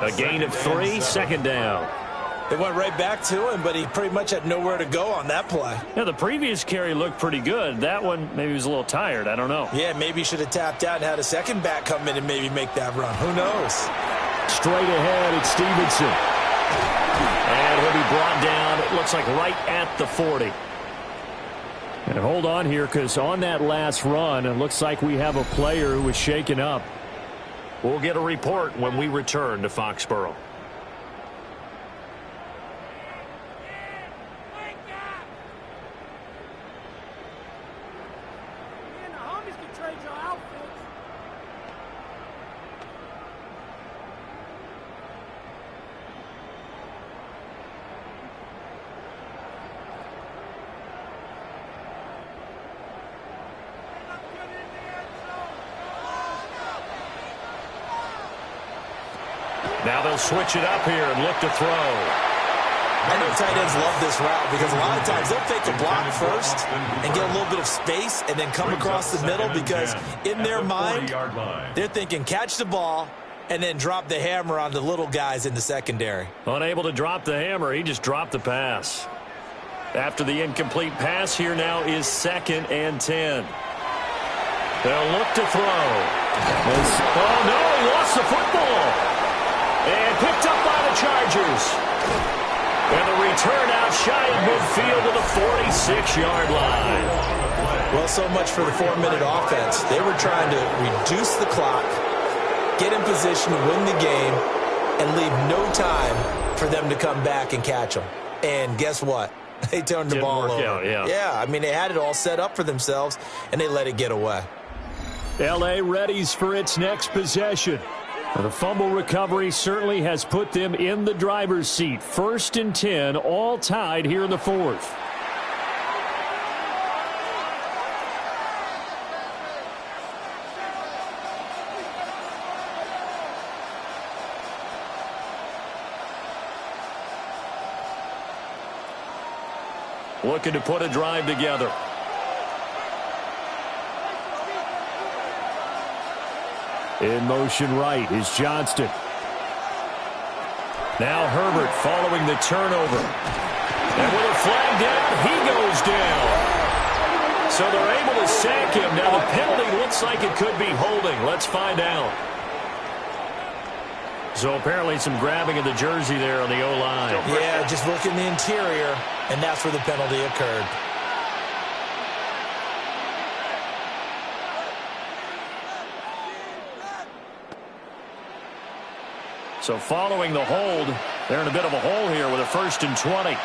A gain of 3, 2nd down. They went right back to him, but he pretty much had nowhere to go on that play. Yeah, the previous carry looked pretty good. That one, maybe he was a little tired. I don't know. Yeah, maybe he should have tapped out and had a second back come in and maybe make that run. Who knows? Straight ahead, it's Stevenson. And he'll be brought down, it looks like right at the 40. And hold on here, because on that last run, it looks like we have a player who was shaken up. We'll get a report when we return to Foxboro. Now they'll switch it up here and look to throw. I know tight ends love this route because a lot of times they'll fake a block first and get a little bit of space and then come across the middle because in their mind, they're thinking catch the ball and then drop the hammer on the little guys in the secondary. Unable to drop the hammer, he just dropped the pass. After the incomplete pass, here now is 2nd and 10. They'll look to throw. Oh, no, he lost the football. And picked up by the Chargers. And the return out shy of midfield to the 46-yard line. Well, so much for the 4-minute offense. They were trying to reduce the clock, get in position to win the game, and leave no time for them to come back and catch them. And guess what? They turned the ball over. Yeah, I mean, they had it all set up for themselves, and they let it get away. L.A. readies for its next possession. The fumble recovery certainly has put them in the driver's seat. 1st and 10, all tied here in the 4th. Looking to put a drive together. In motion right is Johnston. Now Herbert following the turnover. And with a flag down, he goes down. So they're able to sack him. Now the penalty looks like it could be holding. Let's find out. So apparently some grabbing of the jersey there on the O-line. Yeah, just look in the interior, and that's where the penalty occurred. So following the hold, they're in a bit of a hole here with a 1st and 20.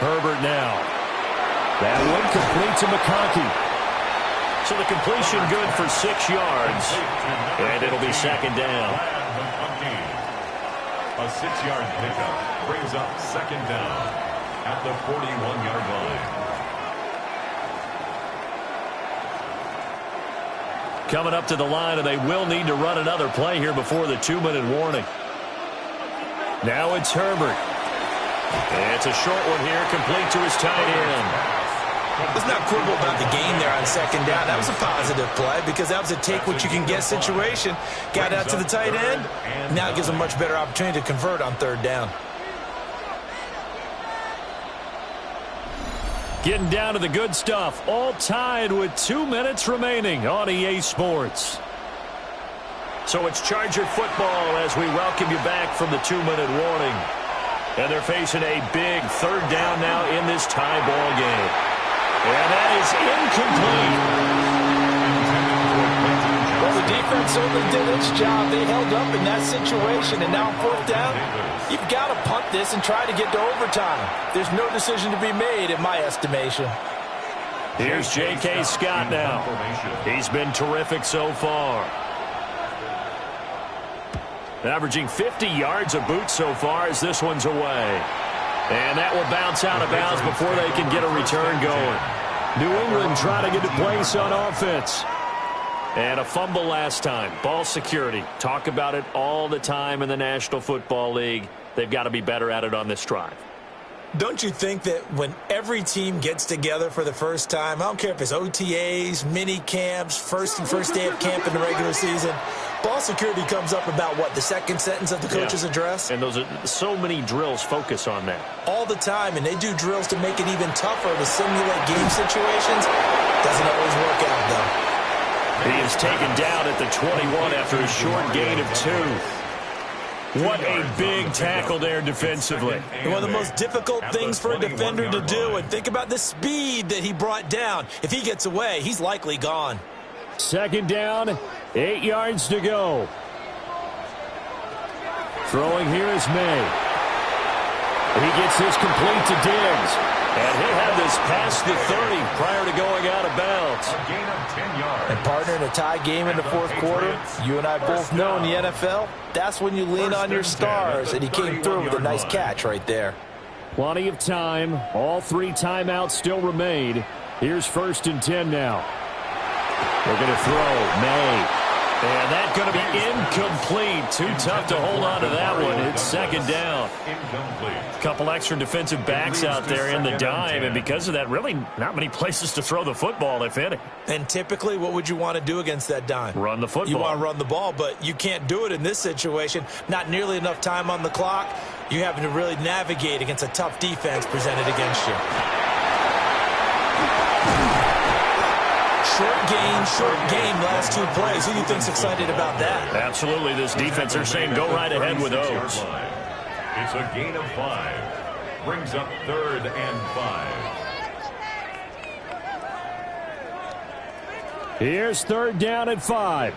Herbert now. That one complete to McConkey. So the completion good for 6 yards. And it'll be 2nd down. A 6-yard pickup brings up 2nd down at the 41-yard line. Coming up to the line, and they will need to run another play here before the 2-minute warning. Now it's Herbert. It's a short one here, complete to his tight end. Let's not quibble about the gain there on 2nd down. That was a positive play because that was a take-what-you-can-get situation. Got out to the tight end. Now it gives them a much better opportunity to convert on 3rd down. Getting down to the good stuff. All tied with 2 minutes remaining on EA Sports. So it's Charger football as we welcome you back from the 2-minute warning. And they're facing a big 3rd down now in this tie ball game. And that is incomplete. Well, the defense certainly did its job. They held up in that situation, and now on 4th down, you've got to punt this and try to get to overtime. There's no decision to be made, in my estimation. Here's J.K. Scott now. He's been terrific so far. Averaging 50 yards a boot so far as this one's away. And that will bounce out of bounds before they can get a return going. New England trying to get to place on offense. And a fumble last time. Ball security. Talk about it all the time in the National Football League. They've got to be better at it on this drive. Don't you think that when every team gets together for the first time, I don't care if it's OTAs, mini camps, first day of camp in the regular season, ball security comes up about, what, the 2nd sentence of the coach's address? And those are so many drills focus on that. All the time, and they do drills to make it even tougher to simulate game situations. Doesn't always work out, though. He is taken down at the 21 after a short gain of 2. What a big tackle there defensively. One of the most difficult things for a defender to do, and think about the speed that he brought down. If he gets away, he's likely gone. 2nd down, 8 yards to go. Throwing here is May. He gets this complete to Diggs. And he'll have this past the 30 prior to going out of bounds. A gain of 10 yards. And partner, in a tie game in the 4th quarter, you and I both know in the NFL, that's when you lean on your stars, and he came through with a nice catch right there. Plenty of time. All 3 timeouts still remain. Here's 1st and 10 now. They're going to throw. May. And that's going to be incomplete. Too tough to hold on to that one. It's 2nd down. A couple extra defensive backs out there in the dime, and because of that, really not many places to throw the football, if any. And typically, what would you want to do against that dime? Run the football. You want to run the ball, but you can't do it in this situation. Not nearly enough time on the clock. You're having to really navigate against a tough defense presented against you. Short game, last 2 plays. Who do you think's excited about that? Absolutely. This defense, they're saying go right ahead with those. It's a gain of 5. Brings up 3rd and 5. Here's 3rd down at 5.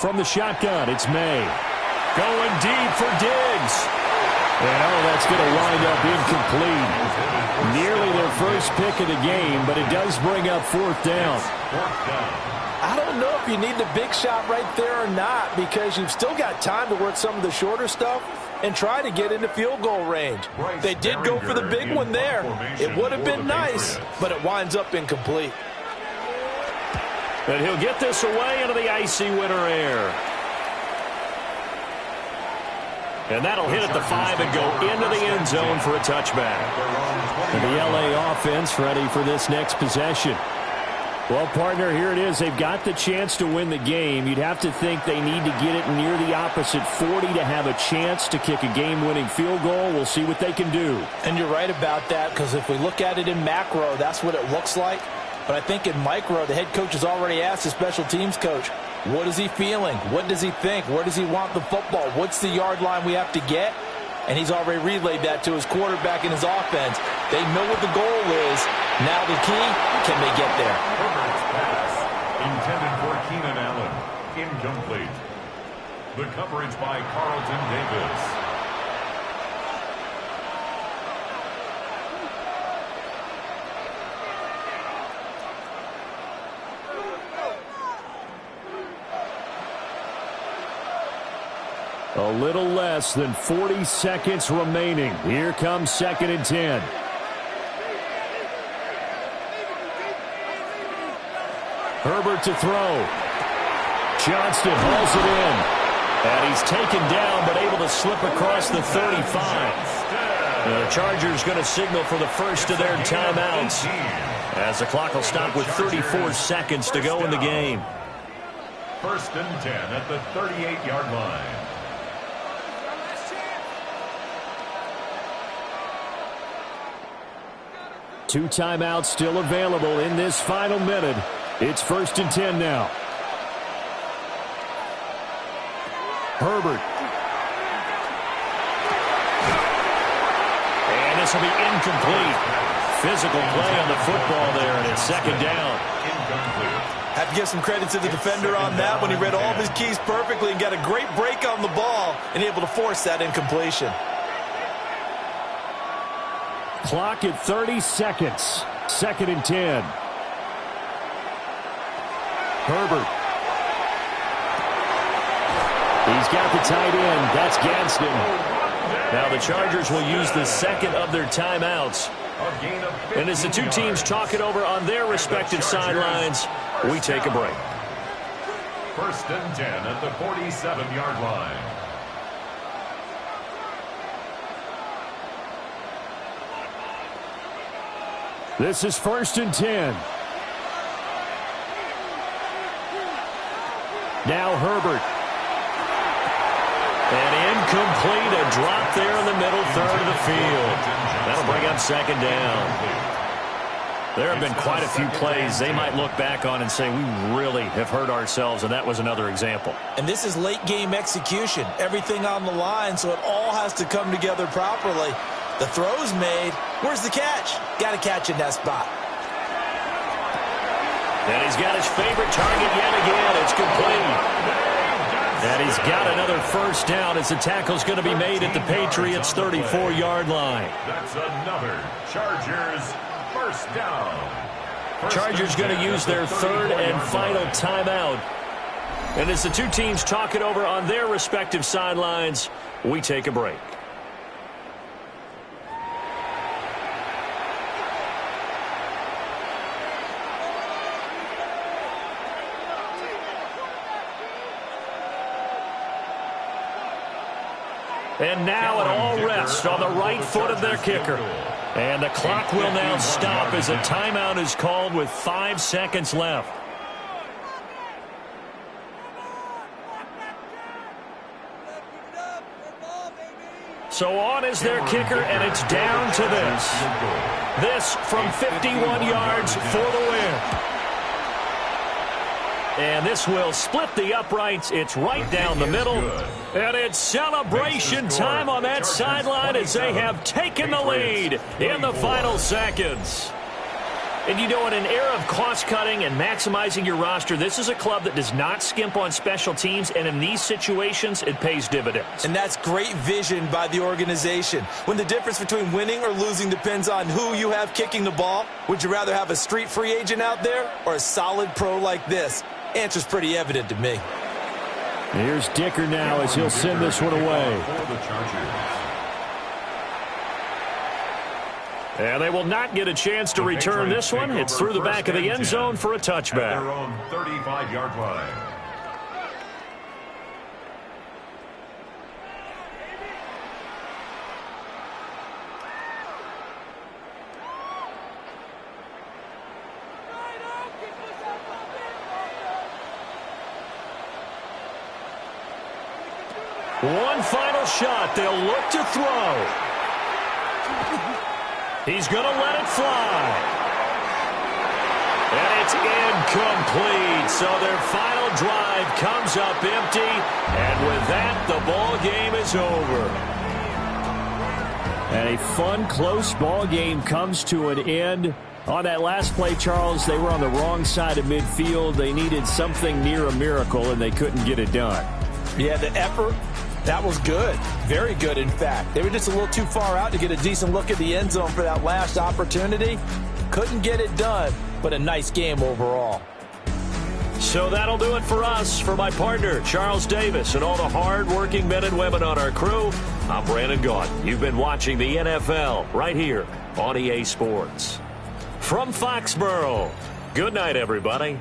From the shotgun, it's May. Going deep for Diggs. And that's going to wind up incomplete. Nearly their first pick of the game, but it does bring up 4th down. I don't know if you need the big shot right there or not, because you've still got time to work some of the shorter stuff and try to get into field goal range. They did go for the big one there. It would have been nice, but it winds up incomplete. And he'll get this away into the icy winter air. And that'll hit at the 5 and go into the end zone for a touchback. And the LA offense ready for this next possession. Well, partner, here it is. They've got the chance to win the game. You'd have to think they need to get it near the opposite 40 to have a chance to kick a game-winning field goal. We'll see what they can do. And you're right about that, because if we look at it in macro, that's what it looks like. But I think in micro, the head coach has already asked the special teams coach, what is he feeling? What does he think? Where does he want the football? What's the yard line we have to get? And he's already relayed that to his quarterback and his offense. They know what the goal is. Now the key, can they get there? Herbert's pass, intended for Keenan Allen, incomplete. The coverage by Carlton Davis. A little less than 40 seconds remaining. Here comes 2nd and 10. Herbert to throw. Johnston hauls it in. And he's taken down but able to slip across the 35. The Chargers going to signal for the first of their timeouts, as the clock will stop with 34 seconds to go in the game. 1st and 10 at the 38-yard line. Two timeouts still available in this final minute. It's 1st and 10 now. Herbert. And this will be incomplete. Physical play on the football there, and it's 2nd down. Have to give some credit to the defender on that when he read all of his keys perfectly and got a great break on the ball and able to force that incompletion. Clock at 30 seconds. 2nd and 10. Herbert. He's got the tight end. That's Gadsden. Now the Chargers will use the second of their timeouts. And as the two teams talk it over on their respective sidelines, we take a break. 1st and 10 at the 47-yard line. This is 1st and 10. Now Herbert. And incomplete, a drop there in the middle third of the field. That'll bring up 2nd down. There have been quite a few plays they might look back on and say, we really have hurt ourselves, and that was another example. And this is late game execution. Everything on the line, so it all has to come together properly. The throw's made. Where's the catch? Got to catch in that spot. And he's got his favorite target yet again. It's complete. And he's got another 1st down as the tackle's going to be made at the Patriots' 34-yard line. That's another Chargers 1st down. Chargers going to use their 3rd and final timeout. And as the two teams talk it over on their respective sidelines, we take a break. And now it all rests on the right foot of their kicker. And the clock will now stop as a timeout is called with 5 seconds left. So on is their kicker, and it's down to this. This from 51 yards for the win. And this will split the uprights. It's right down the middle. And it's celebration time on that sideline as they have taken the lead in the final seconds. And you know, in an era of cost-cutting and maximizing your roster, this is a club that does not skimp on special teams, and in these situations, it pays dividends. And that's great vision by the organization. When the difference between winning or losing depends on who you have kicking the ball, would you rather have a street free agent out there or a solid pro like this? Answer's pretty evident to me. Here's Dicker now as he'll send this one away. And they will not get a chance to return this one. It's through the back of the end zone for a touchback. At their own 35-yard line. One final shot. They'll look to throw. He's going to let it fly. And it's incomplete. So their final drive comes up empty. And with that, the ball game is over. And a fun, close ball game comes to an end. On that last play, Charles, they were on the wrong side of midfield. They needed something near a miracle, and they couldn't get it done. Yeah, the effort, that was good. Very good, in fact. They were just a little too far out to get a decent look at the end zone for that last opportunity. Couldn't get it done, but a nice game overall. So that'll do it for us. For my partner, Charles Davis, and all the hard-working men and women on our crew, I'm Brandon Gaudin. You've been watching the NFL right here on EA Sports. From Foxboro, good night, everybody.